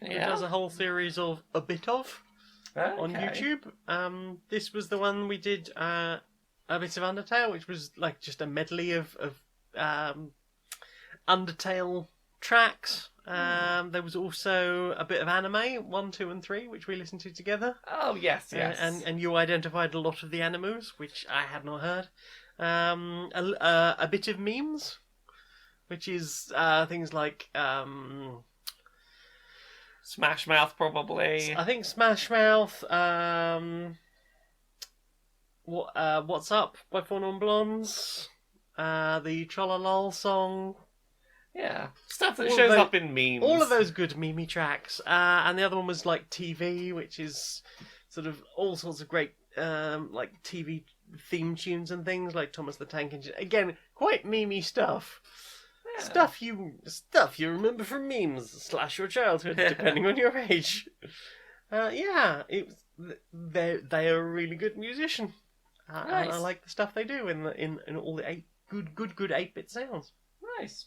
He does a whole series of A Bit Of on YouTube. This was the one we did A Bit of Undertale, which was like just a medley of Undertale tracks. There was also a bit of anime, 1, 2, and 3, which we listened to together. Oh, yes. And you identified a lot of the animus, which I had not heard. A bit of memes, which is things like Smash Mouth, probably. I think Smash Mouth. What's Up by Four Non Blondes. The Trollolol song. Yeah, stuff that shows up in memes. All of those good meme tracks. And the other one was like TV, which is sort of all sorts of great like TV theme tunes and things, like Thomas the Tank Engine. Again, quite memey stuff. Yeah. Stuff you remember from memes / your childhood, depending on your age. They are a really good musician. Nice. And I like the stuff they do in all the good 8-bit sounds. Nice.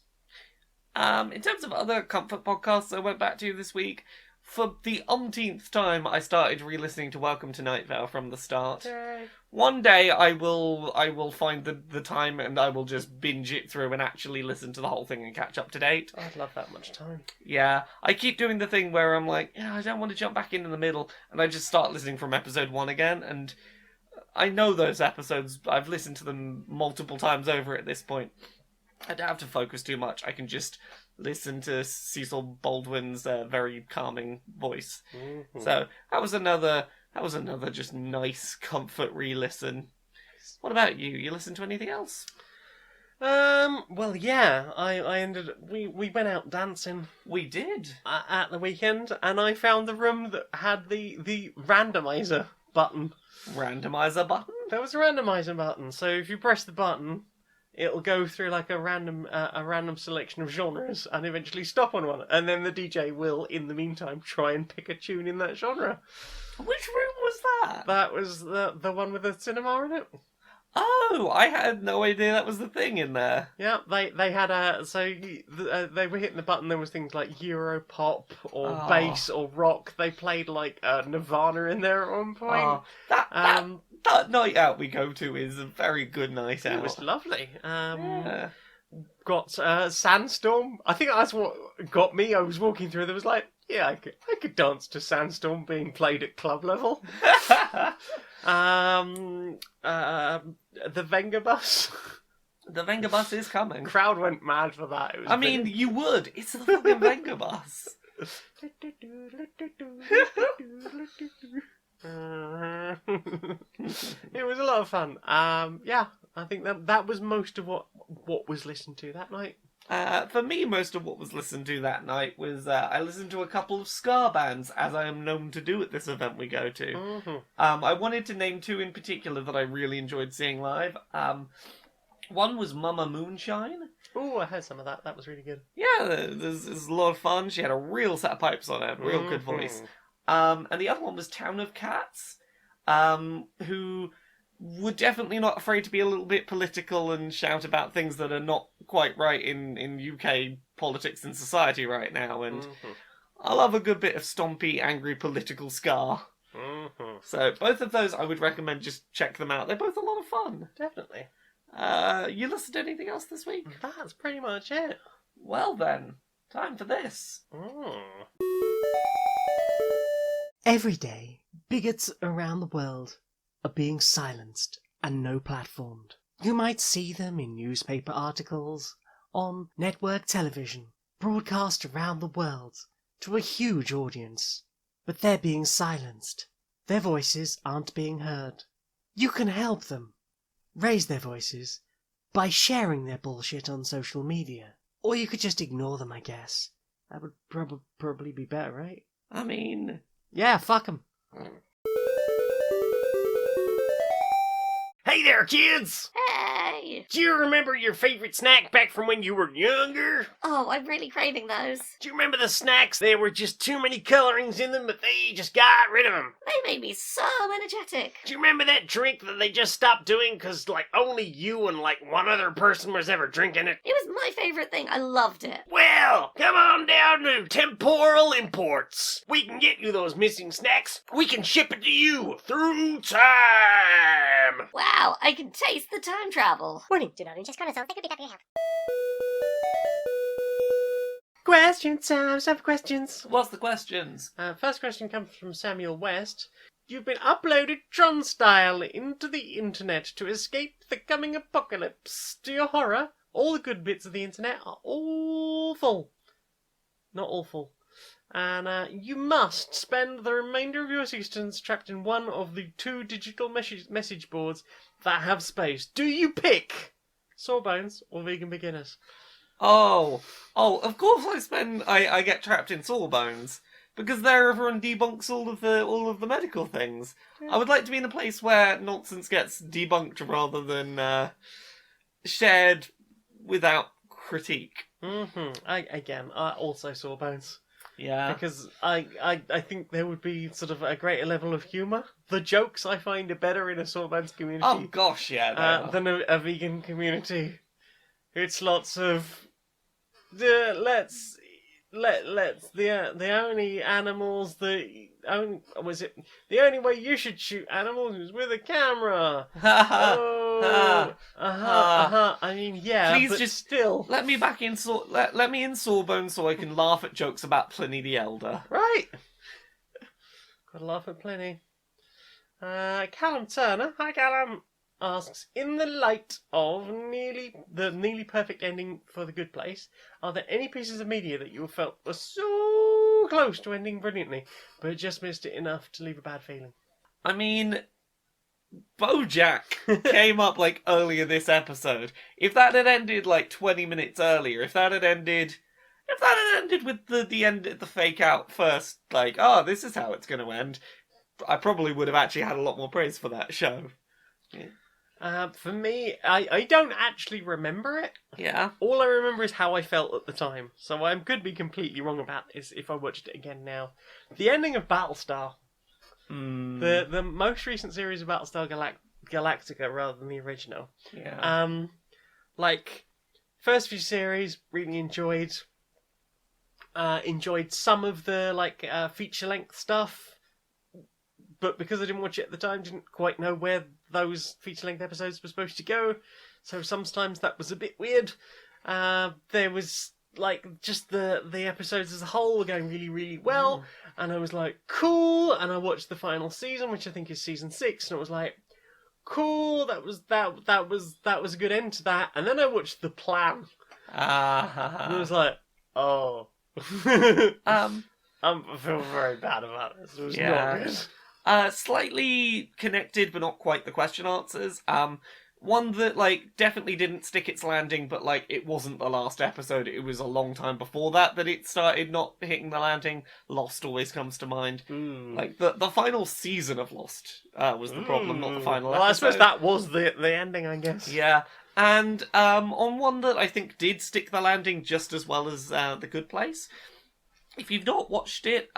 In terms of other comfort podcasts I went back to this week, for the umpteenth time I started re-listening to Welcome to Night Vale from the start. Yay. One day I will find the time and I will just binge it through and actually listen to the whole thing and catch up to date. I'd love that much time. Yeah, I keep doing the thing where I'm like, I don't want to jump back in the middle, and I just start listening from episode 1 again, and I know those episodes, I've listened to them multiple times over at this point. I don't have to focus too much. I can just listen to Cecil Baldwin's very calming voice. Mm-hmm. So that was another just nice comfort re-listen. What about you? You listen to anything else? Well, yeah, I ended. We went out dancing. We did. At the weekend, and I found the room that had the randomizer button. Randomizer button? There was a randomizer button, so if you press the button, it'll go through like a random selection of genres and eventually stop on one, and then the DJ will, in the meantime, try and pick a tune in that genre. Which room was that? That was the one with the cinema in it. Oh, I had no idea that was the thing in there. Yeah, they had they were hitting the button. There was things like Euro pop or bass or rock. They played like Nirvana in there at one point. That night out we go to is a very good night out. It was lovely. Yeah. Got Sandstorm. I think that's what got me. I was walking through. There was like, yeah, I could dance to Sandstorm being played at club level. The Venga Bus. The Venga Bus is coming. Crowd went mad for that. It was you would. It's the fucking Venga Bus. It was a lot of fun. Yeah, I think that was most of what was listened to that night. For me, most of what was listened to that night was I listened to a couple of ska bands, as I am known to do at this event we go to. Mm-hmm. I wanted to name two in particular that I really enjoyed seeing live. One was Mama Moonshine. Oh, I heard some of that. That was really good. Yeah, it was a lot of fun. She had a real set of pipes on her, real good voice. And the other one was Town of Cats, who were definitely not afraid to be a little bit political and shout about things that are not quite right in UK politics and society right now. And I love a good bit of stompy, angry political ska. Mm-hmm. So both of those I would recommend, just check them out. They're both a lot of fun. Definitely. You listened to anything else this week? That's pretty much it. Well then, time for this. Every day, bigots around the world are being silenced and no platformed. You might see them in newspaper articles, on network television, broadcast around the world to a huge audience. But they're being silenced. Their voices aren't being heard. You can help them. Raise their voices by sharing their bullshit on social media. Or you could just ignore them, I guess. That would probably be better, right? I mean... Yeah, fuck them. Hey there, kids! Hey! Do you remember your favourite snack back from when you were younger? Oh, I'm really craving those. Do you remember the snacks? There were just too many colourings in them, but they just got rid of them. They made me so energetic. Do you remember that drink that they just stopped doing because, like, only you and, like, one other person was ever drinking it? It was my favourite thing. I loved it. Well, come on down to Temporal Imports. We can get you those missing snacks. We can ship it to you through time. Wow, I can taste the time travel. Question time, some questions. What's the questions? First question comes from Samuel West. You've been uploaded Tron style into the internet to escape the coming apocalypse. To your horror, all the good bits of the internet are awful. Not awful. And you must spend the remainder of your existence trapped in one of the 2 digital message boards that have space. Do you pick Sawbones or Vegan Beginners? Oh, of course I get trapped in Sawbones. Because there everyone debunks all of the medical things. Yeah. I would like to be in a place where nonsense gets debunked rather than shared without critique. I also Sawbones. Yeah. Because I think there would be sort of a greater level of humour. The jokes I find are better in a Sawbones community Oh gosh, yeah. than a vegan community. It's lots of the only animals the only way you should shoot animals is with a camera. I mean, yeah, Please but just still, let me back in let me in Sawbones so I can laugh at jokes about Pliny the Elder. right. Gotta laugh at Pliny. Callum Turner, hi Callum. asks, in the light of the nearly perfect ending for The Good Place, are there any pieces of media that you felt were so close to ending brilliantly, but just missed it enough to leave a bad feeling? I mean, Bojack came up like earlier this episode. If that had ended like 20 minutes earlier, if that had ended with the end, the fake out first, like, oh, this is how it's going to end, I probably would have actually had a lot more praise for that show. Yeah. For me, I don't actually remember it. Yeah. All I remember is how I felt at the time. So I could be completely wrong about this if I watched it again now. The ending of Battlestar. The most recent series of Battlestar Galactica rather than the original. Yeah. Like, first few series, really enjoyed. Enjoyed some of the feature length stuff, but because I didn't watch it at the time, didn't quite know where those feature length episodes were supposed to go. So sometimes that was a bit weird. There was just the episodes as a whole were going really, really well, and I was like, cool. And I watched the final season, which I think is season 6, and it was like, cool. That was a good end to that. And then I watched The Plan, and I was like, oh. I feel very bad about this. It was not good. Slightly connected, but not quite the question answers. One that definitely didn't stick its landing, but it wasn't the last episode. It was a long time before that it started not hitting the landing. Lost always comes to mind. The final season of Lost was the problem, not the final episode. I suppose that was the ending, I guess. Yeah. And on one that I think did stick the landing just as well as The Good Place. If you've not watched it,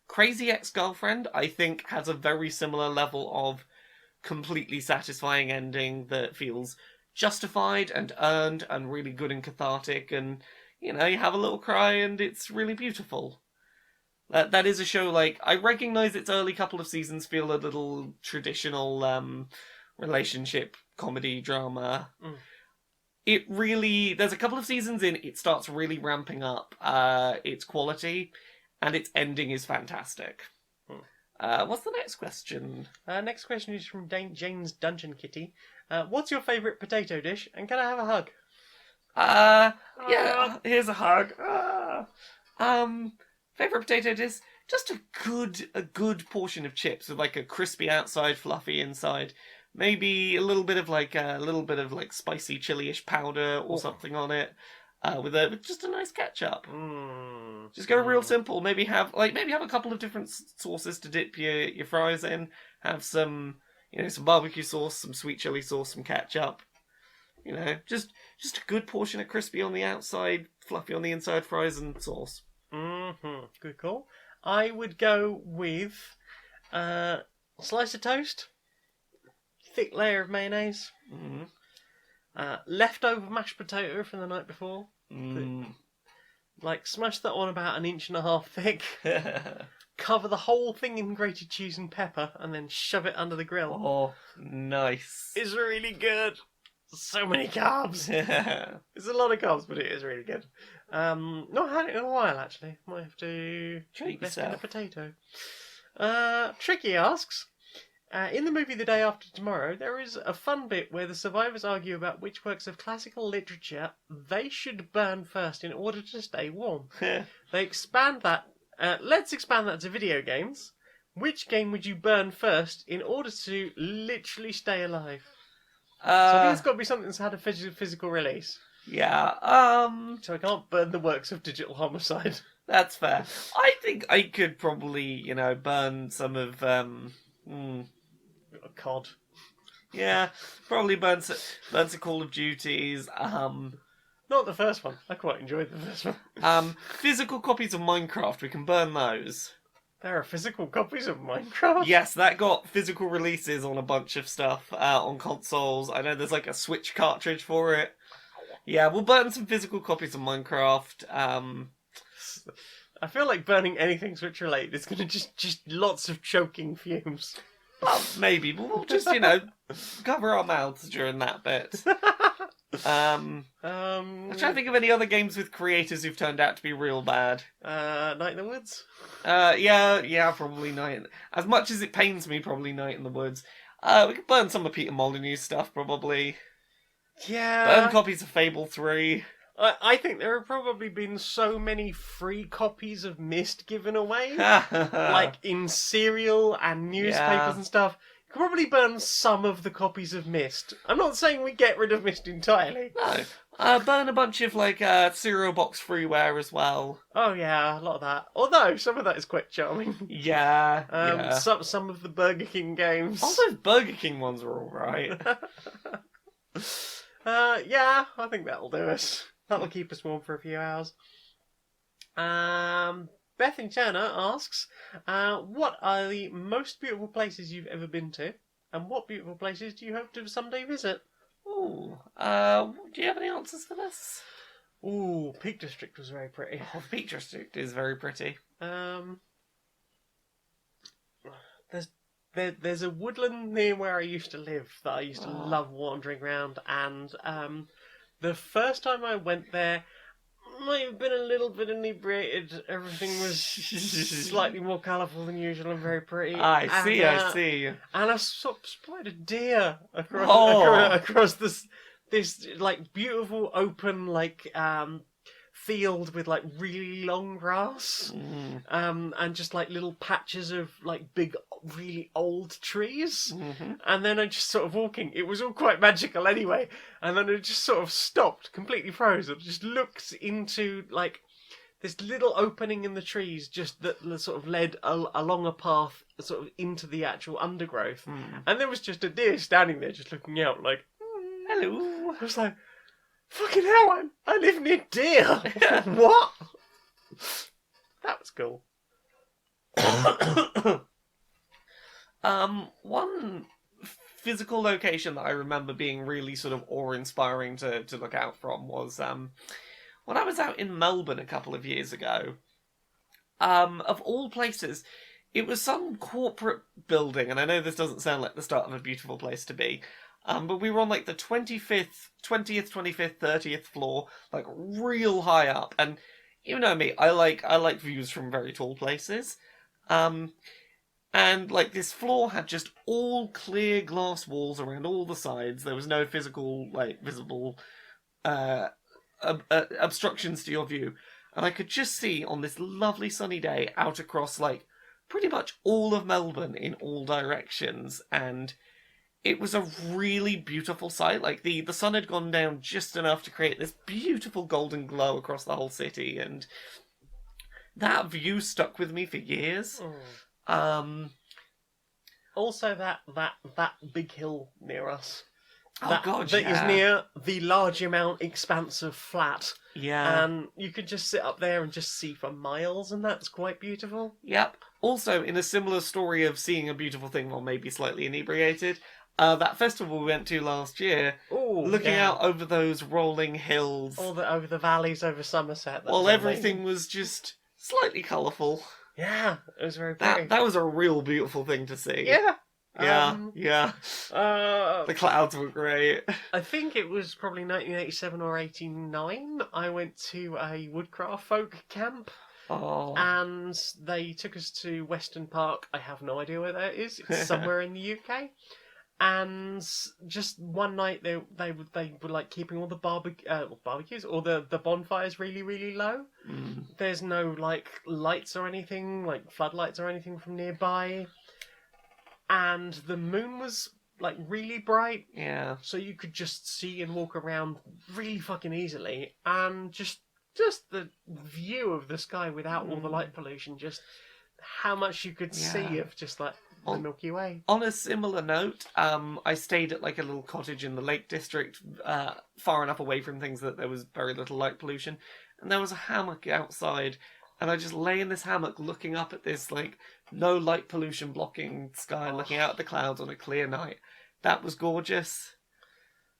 Crazy Ex-Girlfriend, I think, has a very similar level of completely satisfying ending that feels justified and earned and really good and cathartic, and, you have a little cry and it's really beautiful. That is a show, I recognise its early couple of seasons feel a little traditional relationship comedy drama. It really, there's a couple of seasons in, it starts really ramping up its quality, and its ending is fantastic. What's the next question? Next question is from Jane's Dungeon Kitty. What's your favourite potato dish, and can I have a hug? Yeah, here's a hug. Favourite potato dish? Just a good portion of chips with a crispy outside, fluffy inside. Maybe a little bit of spicy chili-ish powder or something on it, with just a nice ketchup. Just go real simple. Maybe have a couple of different sauces to dip your fries in. Have some some barbecue sauce, some sweet chili sauce, some ketchup. Just a good portion of crispy on the outside, fluffy on the inside fries and sauce. Good call. I would go with slice of toast. Thick layer of mayonnaise. Leftover mashed potato from the night before. Smash that on about 1.5 inches thick. Cover the whole thing in grated cheese and pepper, and then shove it under the grill. Oh, nice. It's really good. So many carbs. It's a lot of carbs, but it is really good. Not had it in a while, actually. Might have to Treat invest in a yourself. potato. Tricky asks, in the movie The Day After Tomorrow, there is a fun bit where the survivors argue about which works of classical literature they should burn first in order to stay warm. They expand that. Let's expand that to video games. Which game would you burn first in order to literally stay alive? So I think it's got to be something that's had a physical release. Yeah. So I can't burn the works of Digital Homicide. That's fair. I think I could probably, burn some of COD. Yeah, probably burn some Call of Duties. Not the first one. I quite enjoyed the first one. Physical copies of Minecraft. We can burn those. There are physical copies of Minecraft? Yes, that got physical releases on a bunch of stuff on consoles. I know there's a Switch cartridge for it. Yeah, we'll burn some physical copies of Minecraft. I feel like burning anything Switch related is going to just lots of choking fumes. Well, maybe, but we'll just, cover our mouths during that bit. I'm trying to think of any other games with creators who've turned out to be real bad. Night in the Woods? Yeah, probably Night. As much as it pains me, probably Night in the Woods. We could burn some of Peter Molyneux's stuff, probably. Yeah. Burn copies of Fable 3. I think there have probably been so many free copies of Myst given away, like in cereal and newspapers and stuff. You could probably burn some of the copies of Myst. I'm not saying we get rid of Myst entirely. No. Burn a bunch of, cereal box freeware as well. Oh yeah, a lot of that. Although, some of that is quite charming. Yeah. Some of the Burger King games. All those Burger King ones were alright. Yeah, I think that'll do us. That'll keep us warm for a few hours. Beth Turner asks, what are the most beautiful places you've ever been to? And what beautiful places do you hope to someday visit? Ooh. Do you have any answers for this? Ooh, Peak District was very pretty. Oh, Peak District is very pretty. There's a woodland near where I used to live that I used to love wandering around, and the first time I went there, might have been a little bit inebriated. Everything was slightly more colourful than usual and very pretty. I see. And I spotted a deer across this like beautiful open field with like really long grass, and just like little patches of like big, really old trees. And then I just sort of walking. It was all quite magical anyway. And then it just sort of stopped, completely froze. It just looked into like this little opening in the trees, just that sort of led along a path, sort of into the actual undergrowth. And there was just a deer standing there, just looking out, like, hello. I was like, fucking hell, I live near deer. What? That was cool. One physical location that I remember being really sort of awe-inspiring to look out from was when I was out in Melbourne a couple of years ago. Of all places, it was some corporate building, and I know this doesn't sound like the start of a beautiful place to be, but we were on like the 20th, 25th, 30th floor, like real high up, and you know me, I like views from very tall places. And like this floor had just all clear glass walls around all the sides. There was no physical, like, visible obstructions to your view. And I could just see on this lovely sunny day out across like pretty much all of Melbourne in all directions. And it was a really beautiful sight. Like the sun had gone down just enough to create this beautiful golden glow across the whole city. And that view stuck with me for years. Also, that big hill near us. That is near the large amount expanse of flat. Yeah. And you could just sit up there and just see for miles, and that's quite beautiful. Yep. Also, in a similar story of seeing a beautiful thing while maybe slightly inebriated, that festival we went to last year, looking out over those rolling hills. Over the valleys over Somerset. While everything was just slightly colourful. Yeah, it was very pretty. That was a real beautiful thing to see. Yeah. Yeah. The clouds were great. I think it was probably 1987 or 89. I went to a woodcraft folk camp. Oh. And they took us to Weston Park. I have no idea where that is. It's somewhere in the UK. And just one night they were like keeping all the barbecues or the bonfires really, really low. There's no like lights or anything, like floodlights or anything from nearby. And the moon was like really bright. Yeah. So you could just see and walk around really fucking easily. And just the view of the sky without all the light pollution, just how much you could see of just like the Milky Way. On a similar note, I stayed at like a little cottage in the Lake District, far enough away from things that there was very little light pollution, and there was a hammock outside, and I just lay in this hammock looking up at this like no light pollution blocking sky, looking out at the clouds on a clear night. That was gorgeous.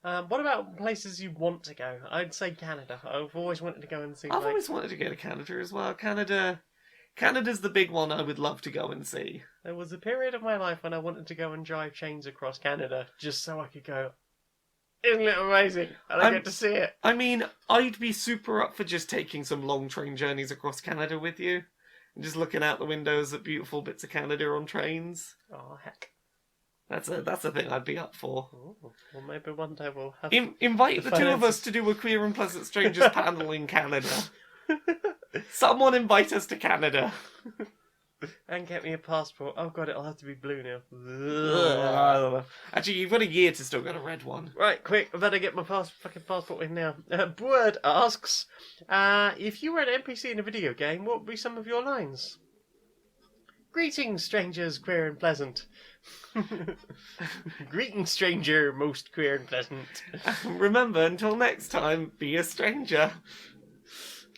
What about places you want to go? I'd say Canada. I've always wanted to go and see. I've always wanted to go to Canada as well. Canada's the big one I would love to go and see. There was a period of my life when I wanted to go and drive chains across Canada just so I could go, isn't it amazing? And I get to see it. I mean, I'd be super up for just taking some long train journeys across Canada with you. And just looking out the windows at beautiful bits of Canada on trains. Oh, heck. That's a thing I'd be up for. Ooh, well, maybe one day we'll have... Invite the two of us finances. to do a Queer and Pleasant Strangers panel in Canada. Someone invite us to Canada. And get me a passport. Oh god, it'll have to be blue now. Actually, you've got a year to still get a red one. Right, quick, I better get my fucking passport in now. Word asks, if you were an NPC in a video game, what would be some of your lines? Greetings, strangers, queer and pleasant. Greetings, stranger, most queer and pleasant. Remember, until next time, be a stranger.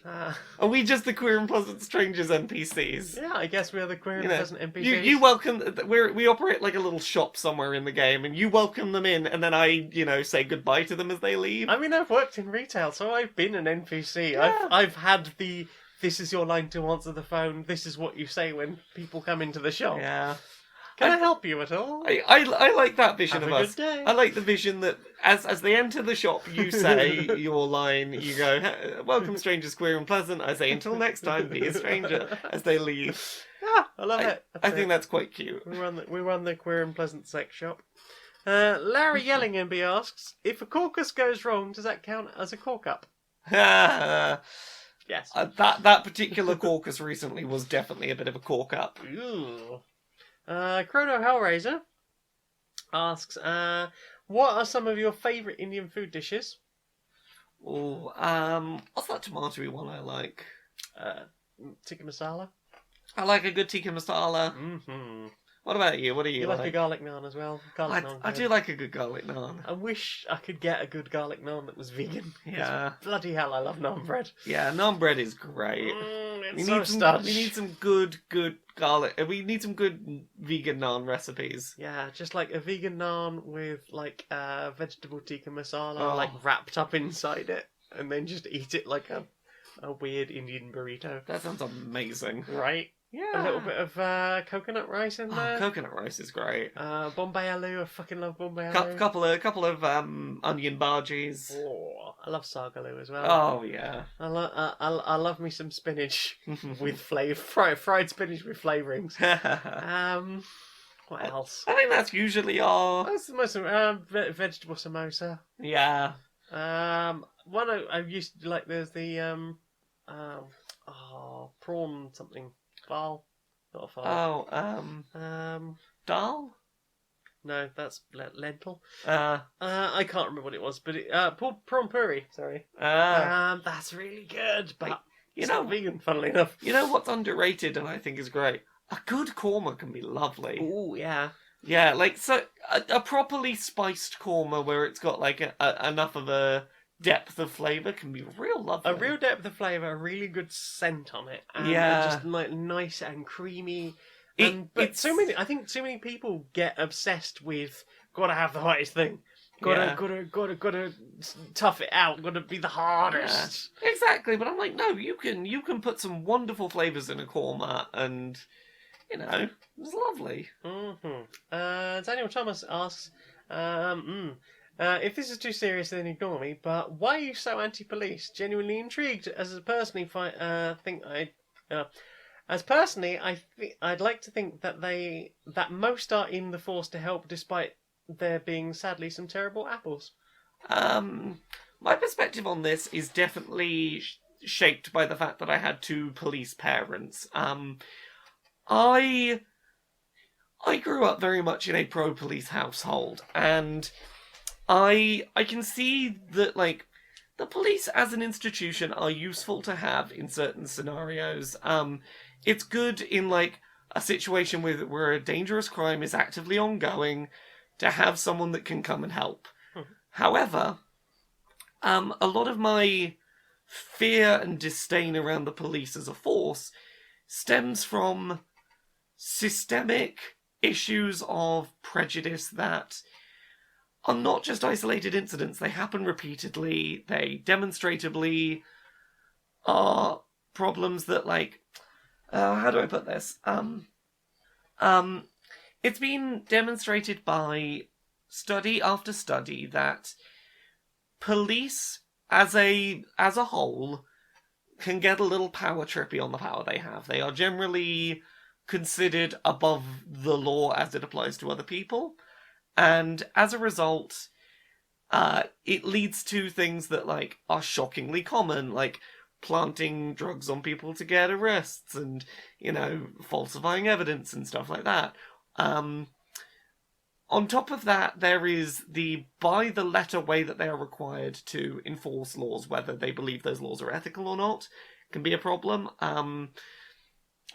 Are we just the Queer and Pleasant Strangers NPCs? Yeah, I guess we're the queer and pleasant NPCs. You welcome... We operate like a little shop somewhere in the game, and you welcome them in, and then I, say goodbye to them as they leave. I mean, I've worked in retail, so I've been an NPC. Yeah. I've had the, this is your line to answer the phone, this is what you say when people come into the shop. Yeah. Can I help you at all? I like that vision Have of a us. good day. I like the vision that as they enter the shop, you say your line. You go, "Welcome, strangers, queer and pleasant." I say, "Until next time, be a stranger." As they leave, Yeah, I love it. I think that's quite cute. We run the queer and pleasant sex shop. Larry Yellinghamby asks, if a caucus goes wrong, does that count as a cork up? Yes. That particular caucus recently was definitely a bit of a cork up. Ooh. Chrono Hellraiser asks, what are some of your favourite Indian food dishes? Oh, what's that tomatoey one I like? Tikka masala. I like a good tikka masala. Mm-hmm. What about you? What do you You like? like a garlic naan as well? Garlic naan. I do like a good garlic naan. I wish I could get a good garlic naan that was vegan. Yeah. Bloody hell, I love naan bread. Yeah, naan bread is great. It's so starch. We need some good garlic. We need some good vegan naan recipes. Yeah, just like a vegan naan with like vegetable tikka masala, Oh. like wrapped up inside it, and then just eat it like a weird Indian burrito. That sounds amazing. Right? Yeah. A little bit of coconut rice in there. Coconut rice is great. Bombay aloo, I fucking love Bombay aloo. Couple of onion bhaji's. Oh, I love sagaloo as well. Oh yeah. I love me some spinach with fried spinach with flavourings. What else? I think that's usually our. That's the most vegetable samosa. Yeah. One I used to like. There's the prawn something. Fal, not a fal. Oh, dal? No, that's lentil. Uh, I can't remember what it was, but prawn puree. Sorry. uh, That's really good, but you it's know, not vegan. Funnily enough. you know what's underrated and I think is great? A good korma can be lovely. Oh yeah. Yeah, like so a properly spiced korma where it's got like enough of a depth of flavour can be real lovely. A real depth of flavour, a really good scent on it, and Yeah. just like nice and creamy. It- But it's- I think too many people get obsessed with gotta have the hottest thing, Yeah. gotta tough it out, gotta be the hardest. Yeah, exactly, but I'm like, no, you can put some wonderful flavours in a korma and it's lovely. Daniel Thomas asks, if this is too serious, then ignore me. But why are you so anti-police? Genuinely intrigued. I'd like to think that most are in the force to help, despite there being sadly some terrible apples. My perspective on this is definitely shaped by the fact that I had two police parents. I grew up very much in a pro-police household, and I can see that, like, the police as an institution are useful to have in certain scenarios. It's good in, like, a situation where a dangerous crime is actively ongoing to have someone that can come and help. However, a lot of my fear and disdain around the police as a force stems from systemic issues of prejudice that are not just isolated incidents. They happen repeatedly. They demonstrably are problems that, like, how do I put this? It's been demonstrated by study after study that police, as a whole, can get a little power trippy on the power they have. They are generally considered above the law as it applies to other people, and as a result, it leads to things that are shockingly common, like planting drugs on people to get arrests, and falsifying evidence and stuff like that. On top of that, there is the by-the-letter way that they are required to enforce laws, whether they believe those laws are ethical or not, can be a problem.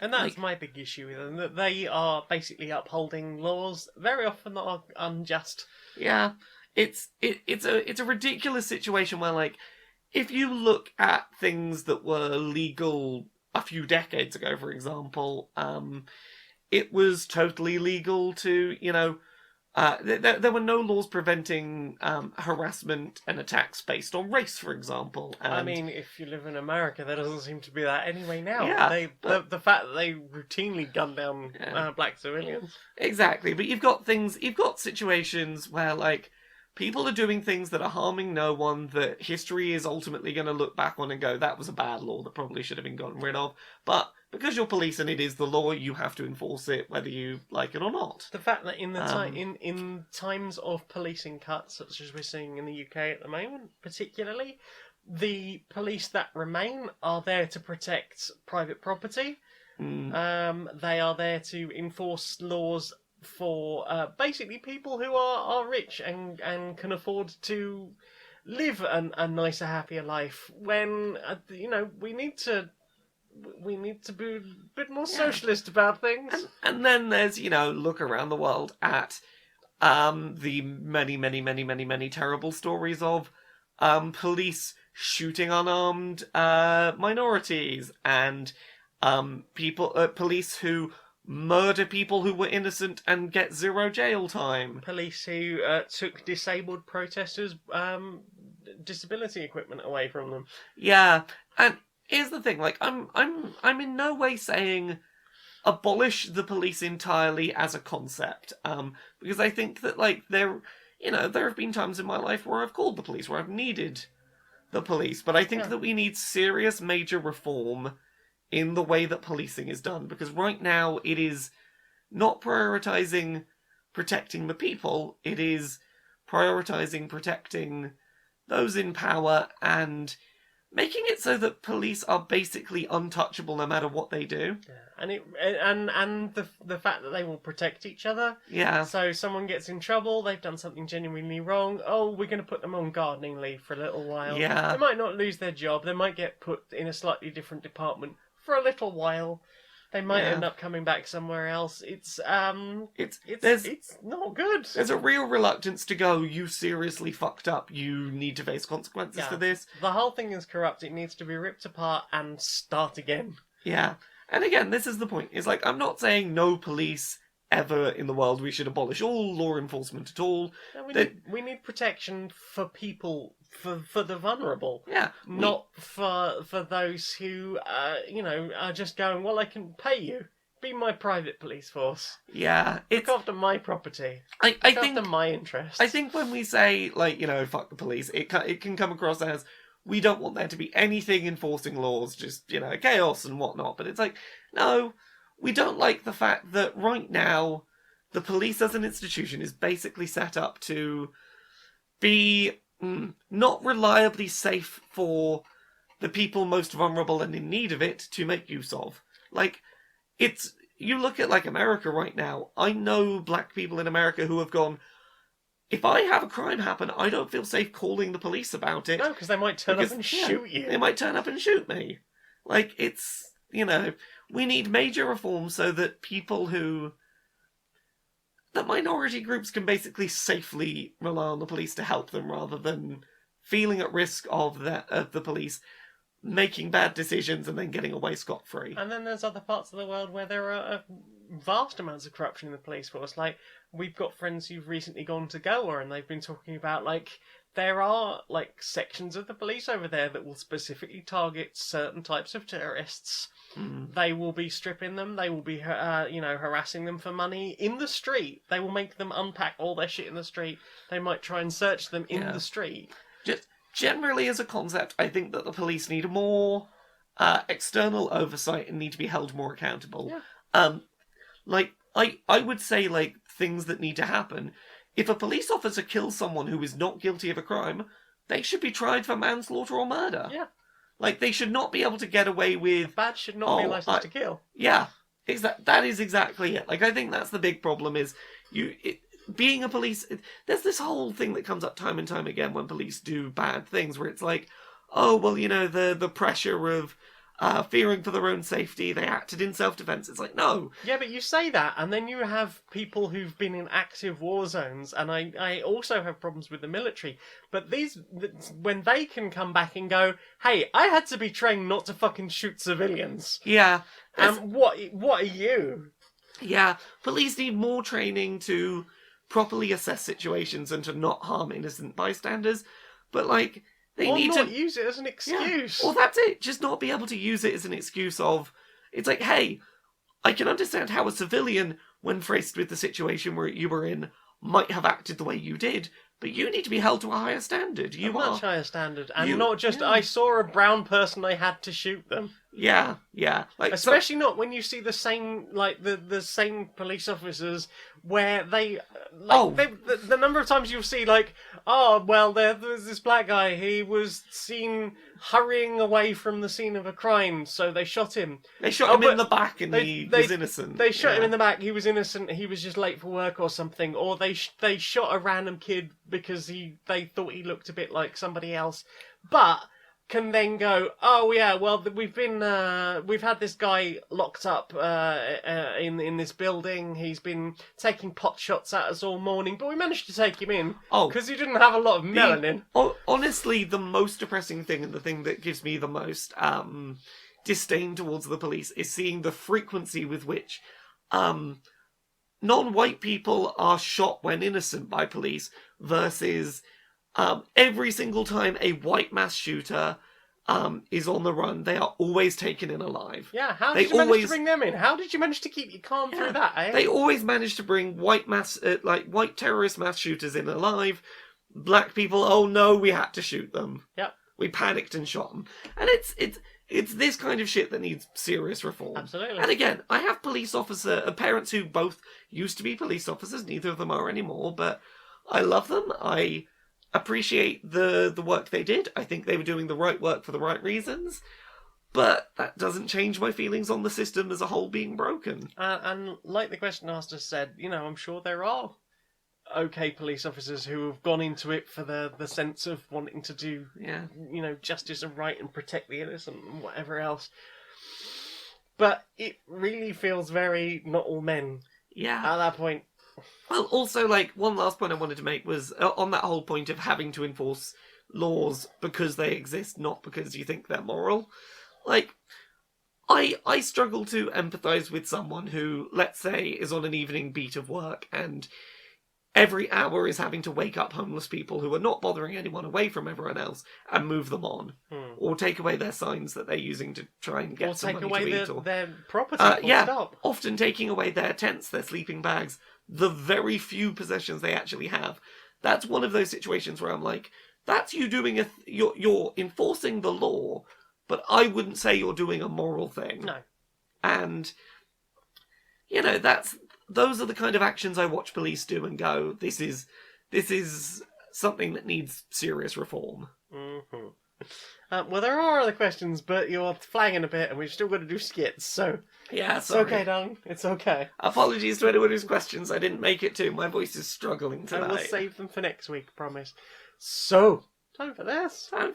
And that's my big issue with them, that they are basically upholding laws very often that are unjust. Yeah, it's a ridiculous situation where, if you look at things that were legal a few decades ago, for example, it was totally legal to, there were no laws preventing harassment and attacks based on race, for example. And I mean, if you live in America, there doesn't seem to be that anyway now. Yeah, the fact that they routinely gun down black civilians. Exactly, but you've got situations where, people are doing things that are harming no one, that history is ultimately going to look back on and go, that was a bad law that probably should have been gotten rid of. But because you're police and it is the law, you have to enforce it whether you like it or not. The fact that in in times of policing cuts, such as we're seeing in the UK at the moment, particularly, the police that remain are there to protect private property. They are there to enforce laws for basically people who are rich and can afford to live a nicer, happier life. When we need to be a bit more socialist about things. And then there's look around the world at the many terrible stories of police shooting unarmed minorities, and police who murder people who were innocent and get 0 jail time. Police who took disabled protesters' disability equipment away from them. Yeah, and here's the thing: I'm in no way saying abolish the police entirely as a concept, because I think that there have been times in my life where I've called the police, where I've needed the police, but I think that we need serious, major reform in the way that policing is done, because right now it is not prioritizing protecting the people, it is prioritizing protecting those in power and making it so that police are basically untouchable no matter what they do. And the fact that they will protect each other. Yeah. So someone gets in trouble, they've done something genuinely wrong. Oh, we're going to put them on gardening leave for a little while. Yeah. They might not lose their job. They might get put in a slightly different department for a little while. They might end up coming back somewhere else. It's not good. There's a real reluctance to go, you seriously fucked up, you need to face consequences for this. The whole thing is corrupt. It needs to be ripped apart and start again. Yeah. And again, this is the point. It's I'm not saying no police ever in the world. We should abolish all law enforcement at all. No, we need protection for people, for the vulnerable. Yeah. Not for those who, are just going, well, I can pay you. Be my private police force. Yeah. Look after my property. I think after my interests. I think when we say, fuck the police, it can come across as we don't want there to be anything enforcing laws, just, chaos and whatnot. But it's no, we don't like the fact that right now the police as an institution is basically set up to be not reliably safe for the people most vulnerable and in need of it to make use of. You look at America right now. I know black people in America who have gone, if I have a crime happen, I don't feel safe calling the police about it. No, because they might turn up and shoot you. They might turn up and shoot me. We need major reform so that that minority groups can basically safely rely on the police to help them, rather than feeling at risk of the police making bad decisions and then getting away scot-free. And then there's other parts of the world where there are vast amounts of corruption in the police force. Like, we've got friends who've recently gone to Goa, and they've been talking about, like, there are, like, sections of the police over there that will specifically target certain types of terrorists. They will be stripping them. They will be, harassing them for money in the street. They will make them unpack all their shit in the street. They might try and search them in the street. Just generally, as a concept, I think that the police need more external oversight and need to be held more accountable. Yeah. I would say, like, things that need to happen. If a police officer kills someone who is not guilty of a crime, they should be tried for manslaughter or murder. Yeah. Like, they should not be able to get away with... Bad should not be a license to kill. Yeah, that is exactly it. Like, I think that's the big problem is being a police... There's this whole thing that comes up time and time again when police do bad things, where it's like, oh, well, the pressure of fearing for their own safety, they acted in self-defense. It's like, no. Yeah, but you say that, and then you have people who've been in active war zones, and I also have problems with the military, but when they can come back and go, hey, I had to be trained not to fucking shoot civilians. Yeah. And what are you? Yeah, police need more training to properly assess situations and to not harm innocent bystanders, but, like... They need not to use it as an excuse. Yeah. Well, that's it. Just not be able to use it as an excuse of... It's like, hey, I can understand how a civilian, when faced with the situation where you were in, might have acted the way you did, but you need to be held to a higher standard. A much higher standard. And not just, I saw a brown person, I had to shoot them. Yeah. Like, especially not when you see the same, like, the same police officers where they... Like, the number of times you'll see, like, oh, well, there was this black guy, he was seen hurrying away from the scene of a crime, so they shot him. They shot him in the back and he was innocent. They shot him in the back, he was innocent, he was just late for work or something, or they shot a random kid because they thought he looked a bit like somebody else, but... can then go, oh yeah, well we've had this guy locked up in this building. He's been taking pot shots at us all morning, but we managed to take him in because he didn't have a lot of melanin. Honestly, the most depressing thing and the thing that gives me the most disdain towards the police is seeing the frequency with which non-white people are shot when innocent by police versus every single time a white mass shooter is on the run, they are always taken in alive. Yeah, how did you manage to bring them in? How did you manage to keep you calm through that, eh? They always manage to bring white terrorist mass shooters in alive. Black people, oh no, we had to shoot them. Yep. We panicked and shot them. And it's this kind of shit that needs serious reform. Absolutely. And again, I have parents who both used to be police officers, neither of them are anymore, but I love them. I appreciate the work they did. I think they were doing the right work for the right reasons, but that doesn't change my feelings on the system as a whole being broken. And like the question asker said, I'm sure there are okay police officers who have gone into it for the sense of wanting to do, justice and right and protect the innocent and whatever else. But it really feels very not all men. Yeah. At that point. Well, also, like, one last point I wanted to make was on that whole point of having to enforce laws because they exist, not because you think they're moral. Like, I struggle to empathise with someone who, let's say, is on an evening beat of work and every hour is having to wake up homeless people who are not bothering anyone away from everyone else and move them on. Or take away their signs that they're using to try and get some money to eat. Or take away their property. Often taking away their tents, their sleeping bags, the very few possessions they actually have. That's one of those situations where I'm like, that's you doing you're enforcing the law, but I wouldn't say you're doing a moral thing. No. And, those are the kind of actions I watch police do and go, this is something that needs serious reform. Mm-hmm. Well, there are other questions, but you're flagging a bit, and we've still got to do skits, so... Yeah, sorry. It's okay, darling. It's okay. Apologies to anyone whose questions I didn't make it to. My voice is struggling tonight. I will save them for next week, promise. So, time for this. Do you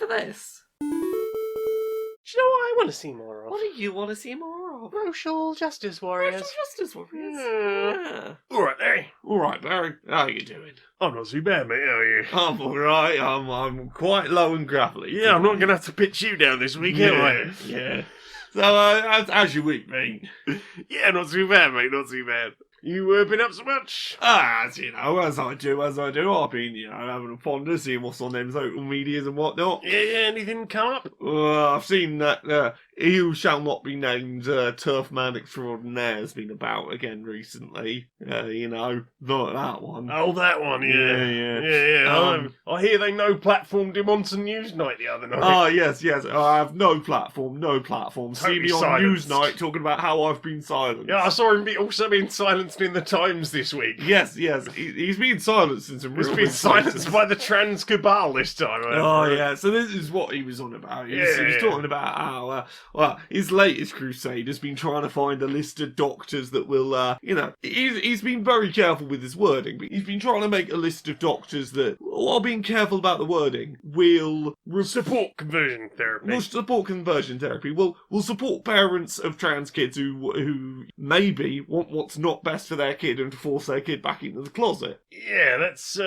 Do you know what I want to see more of? What do you want to see more Social justice warriors. Social justice warriors. Yeah. All right, Larry. All right, Barry. How you doing? I'm not too bad, mate. How are you? I'm all right. I'm quite low and gravelly. Yeah, I'm not going to have to pitch you down this week, am I? Yeah. So, how's your week been? Yeah, not too bad, mate. Not too bad. You been up so much? As you know, as I do, I've been, having a ponder, seeing what's on them social medias and whatnot. Yeah, anything come up? I've seen that He Who Shall Not Be Named Turfman Extraordinaire has been about again recently. Not that one. Oh, that one, yeah. Yeah. I hear they no-platformed him on some Newsnight the other night. Oh, yes. I have no platform. Totally See me on silenced. Newsnight talking about how I've been silenced. Yeah, I saw him also being silenced in the Times this week. Yes. He's been silenced in some He's real been places. silenced by the trans cabal this time. Oh, yeah. So this is what he was on about. He was talking about how, his latest crusade has been trying to find a list of doctors that will, he's been very careful with his wording, but he's been trying to make a list of doctors that, while being careful about the wording, will support conversion therapy. Will support conversion therapy. Will support parents of trans kids who maybe want what's not best for their kid and to force their kid back into the closet. Yeah, that's,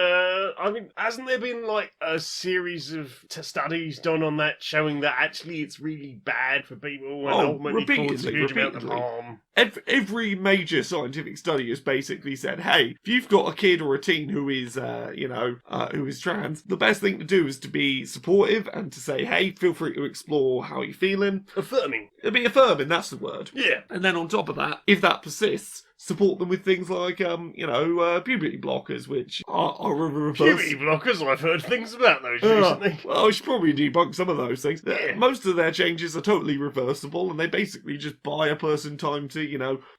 hasn't there been, a series of studies done on that showing that actually it's really bad for people and ultimately causes a huge amount of harm? Every major scientific study has basically said, hey, if you've got a kid or a teen who is, who is trans, the best thing to do is to be supportive and to say, hey, feel free to explore how you're feeling. Affirming. Be affirming, that's the word. Yeah. And then on top of that, if that persists, support them with things like, puberty blockers, which are a reverse... Puberty blockers, I've heard things about those recently. Well, I should probably debunk some of those things. Yeah. Most of their changes are totally reversible, and they basically just buy a person time to,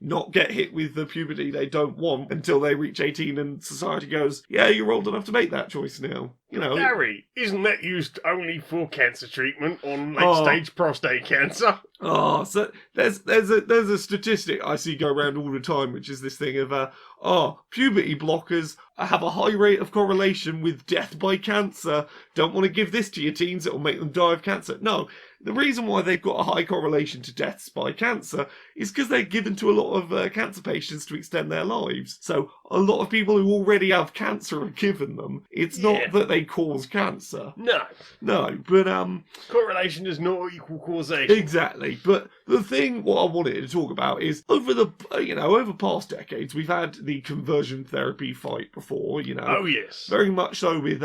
not get hit with the puberty they don't want until they reach 18 and society goes, yeah, you're old enough to make that choice now. Harry, isn't that used only for cancer treatment on late-stage prostate cancer? Oh, so there's a statistic I see go around all the time, which is this thing of puberty blockers have a high rate of correlation with death by cancer. Don't want to give this to your teens; it will make them die of cancer. No, the reason why they've got a high correlation to deaths by cancer is because they're given to a lot of cancer patients to extend their lives. So a lot of people who already have cancer are given them. It's not that they cause cancer. No, but correlation does not equal causation. Exactly. But the thing, what I wanted to talk about is over past decades, we've had the conversion therapy fight before. Oh yes, very much so with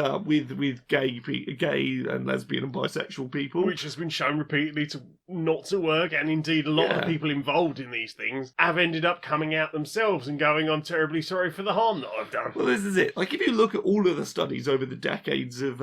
gay and lesbian and bisexual people, which has been shown repeatedly to not to work, and indeed a lot of the people involved in these things have ended up coming out themselves and going, I'm terribly sorry for the harm that I've done. Well, this is it. If you look at all of the studies over the decades of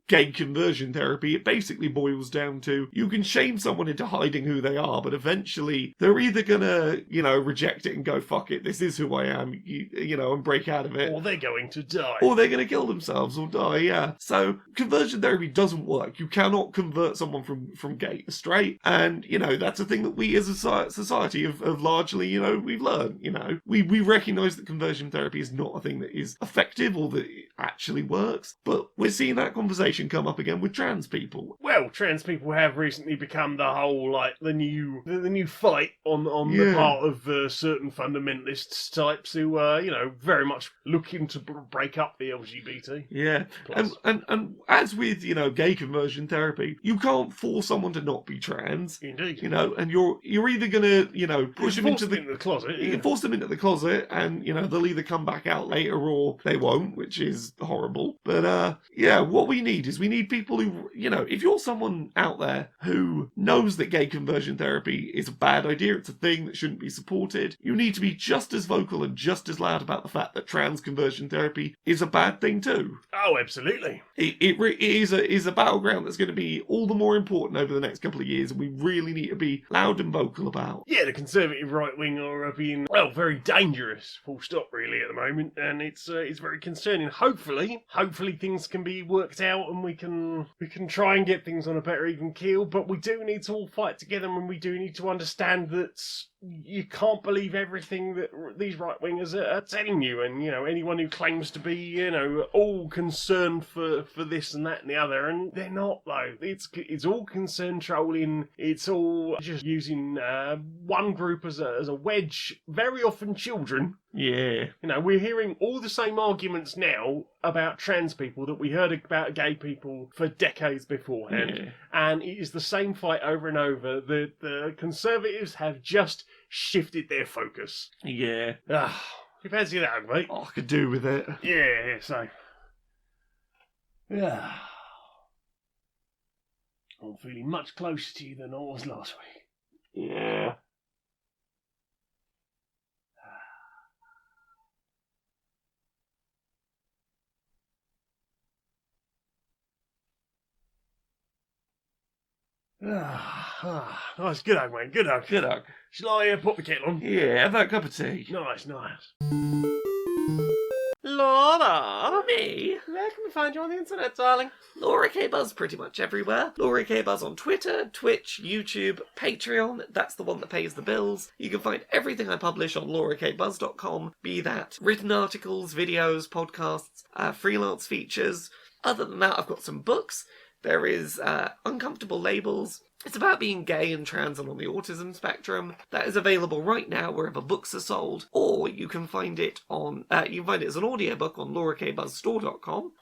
gay conversion therapy, it basically boils down to you can shame someone into hiding who they are, but eventually they're either gonna, reject it and go, fuck it, this is who I am, and break out of it. Or they're going to die. Or they're gonna kill themselves or die, yeah. So conversion therapy doesn't work. You cannot convert someone from gay to straight. And, that's a thing that we as a society have largely, we've learned, We recognise that conversion therapy is not a thing that is effective or that it actually works, but we're seeing that conversation come up again with trans people. Well, trans people have recently become the whole, the new fight on the part of certain fundamentalist types who are, very much looking to break up the LGBT. Yeah, and as with, gay conversion therapy, you can't force someone to not be trans. Indeed. And you're either gonna, push them into the closet. You can force them into the closet, and they'll either come back out later or they won't, which is horrible. But what we need is we need people who, if you're someone out there who knows that gay conversion therapy is a bad idea, it's a thing that shouldn't be supported, you need to be just as vocal and just as loud about the fact that trans conversion therapy is a bad thing too. Oh, absolutely. It is a battleground that's going to be all the more important over the next couple of years, and we really need to be loud and vocal about. Yeah, the conservative right wing are being, very dangerous, full stop, really, at the moment, and it's very concerning. Hopefully things can be worked out and we can try and get things on a better even keel, but we do need to all fight together, and we do need to understand that you can't believe everything that these right-wingers are telling you, and, anyone who claims to be, all concerned for this and that and the other, and they're not, though. It's all concern trolling, it's all just using one group as a wedge, very often children. Yeah. We're hearing all the same arguments now about trans people that we heard about gay people for decades beforehand. Yeah. And it is the same fight over and over. The Conservatives have just shifted their focus. Yeah. You fancy that, mate? Oh, I could do with it. Yeah, so. Yeah. I'm feeling much closer to you than I was last week. Yeah. Nice, good hug, mate, good hug. Good hug. Shall I pop the kettle on? Yeah, have that cup of tea. Nice, nice. Laura! Me? Where can we find you on the internet, darling? Laura K Buzz pretty much everywhere. Laura K Buzz on Twitter, Twitch, YouTube, Patreon. That's the one that pays the bills. You can find everything I publish on laurakbuzz.com, be that written articles, videos, podcasts, freelance features. Other than that, I've got some books. There is Uncomfortable Labels. It's about being gay and trans and on the autism spectrum. That is available right now wherever books are sold, or you can find it on as an audiobook on laurakbuzzstore.com.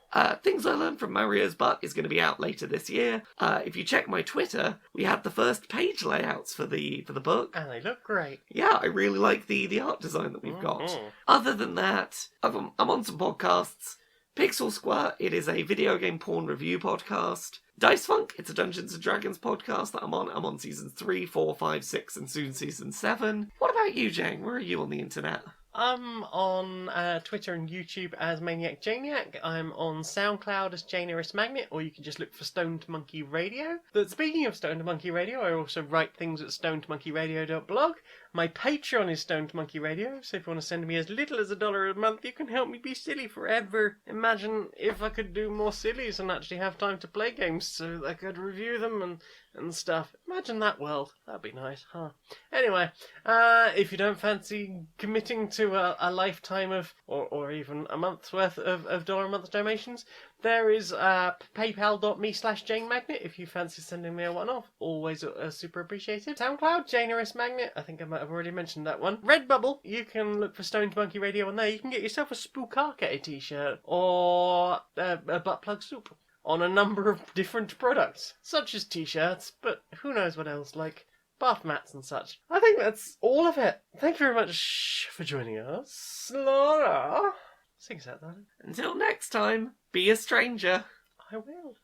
Things I Learned from Mario's Butt is going to be out later this year. If you check my Twitter, we had the first page layouts for the book. And they look great. Yeah, I really like the art design that we've got. Mhm. Other than that, I'm on some podcasts. Pixel Squirt, it is a video game porn review podcast. Dice Funk, it's a Dungeons & Dragons podcast that I'm on. I'm on seasons 3, 4, 5, 6, and soon season 7. What about you, Jane? Where are you on the internet? I'm on Twitter and YouTube as Maniac Janiac. I'm on SoundCloud as Janeris Magnet, or you can just look for Stoned Monkey Radio. But speaking of Stoned Monkey Radio, I also write things at stonedmonkeyradio.blog. My Patreon is Stoned Monkey Radio, so if you want to send me as little as $1 a month, you can help me be silly forever. Imagine if I could do more sillies and actually have time to play games so that I could review them and stuff. Imagine that world. That'd be nice, huh? Anyway, if you don't fancy committing to a lifetime of, or even a month's worth of $1 a month donations, there is paypal.me/JaneMagnet if you fancy sending me a one-off. Always super appreciated. SoundCloud, Janeris Magnet. I think I might have already mentioned that one. Redbubble, you can look for Stoned Monkey Radio on there. You can get yourself a Spookaka t-shirt or a butt plug soup on a number of different products, such as t-shirts, but who knows what else, like bath mats and such. I think that's all of it. Thank you very much for joining us, Laura. Sing us out, darling. Until next time, be a stranger. I will.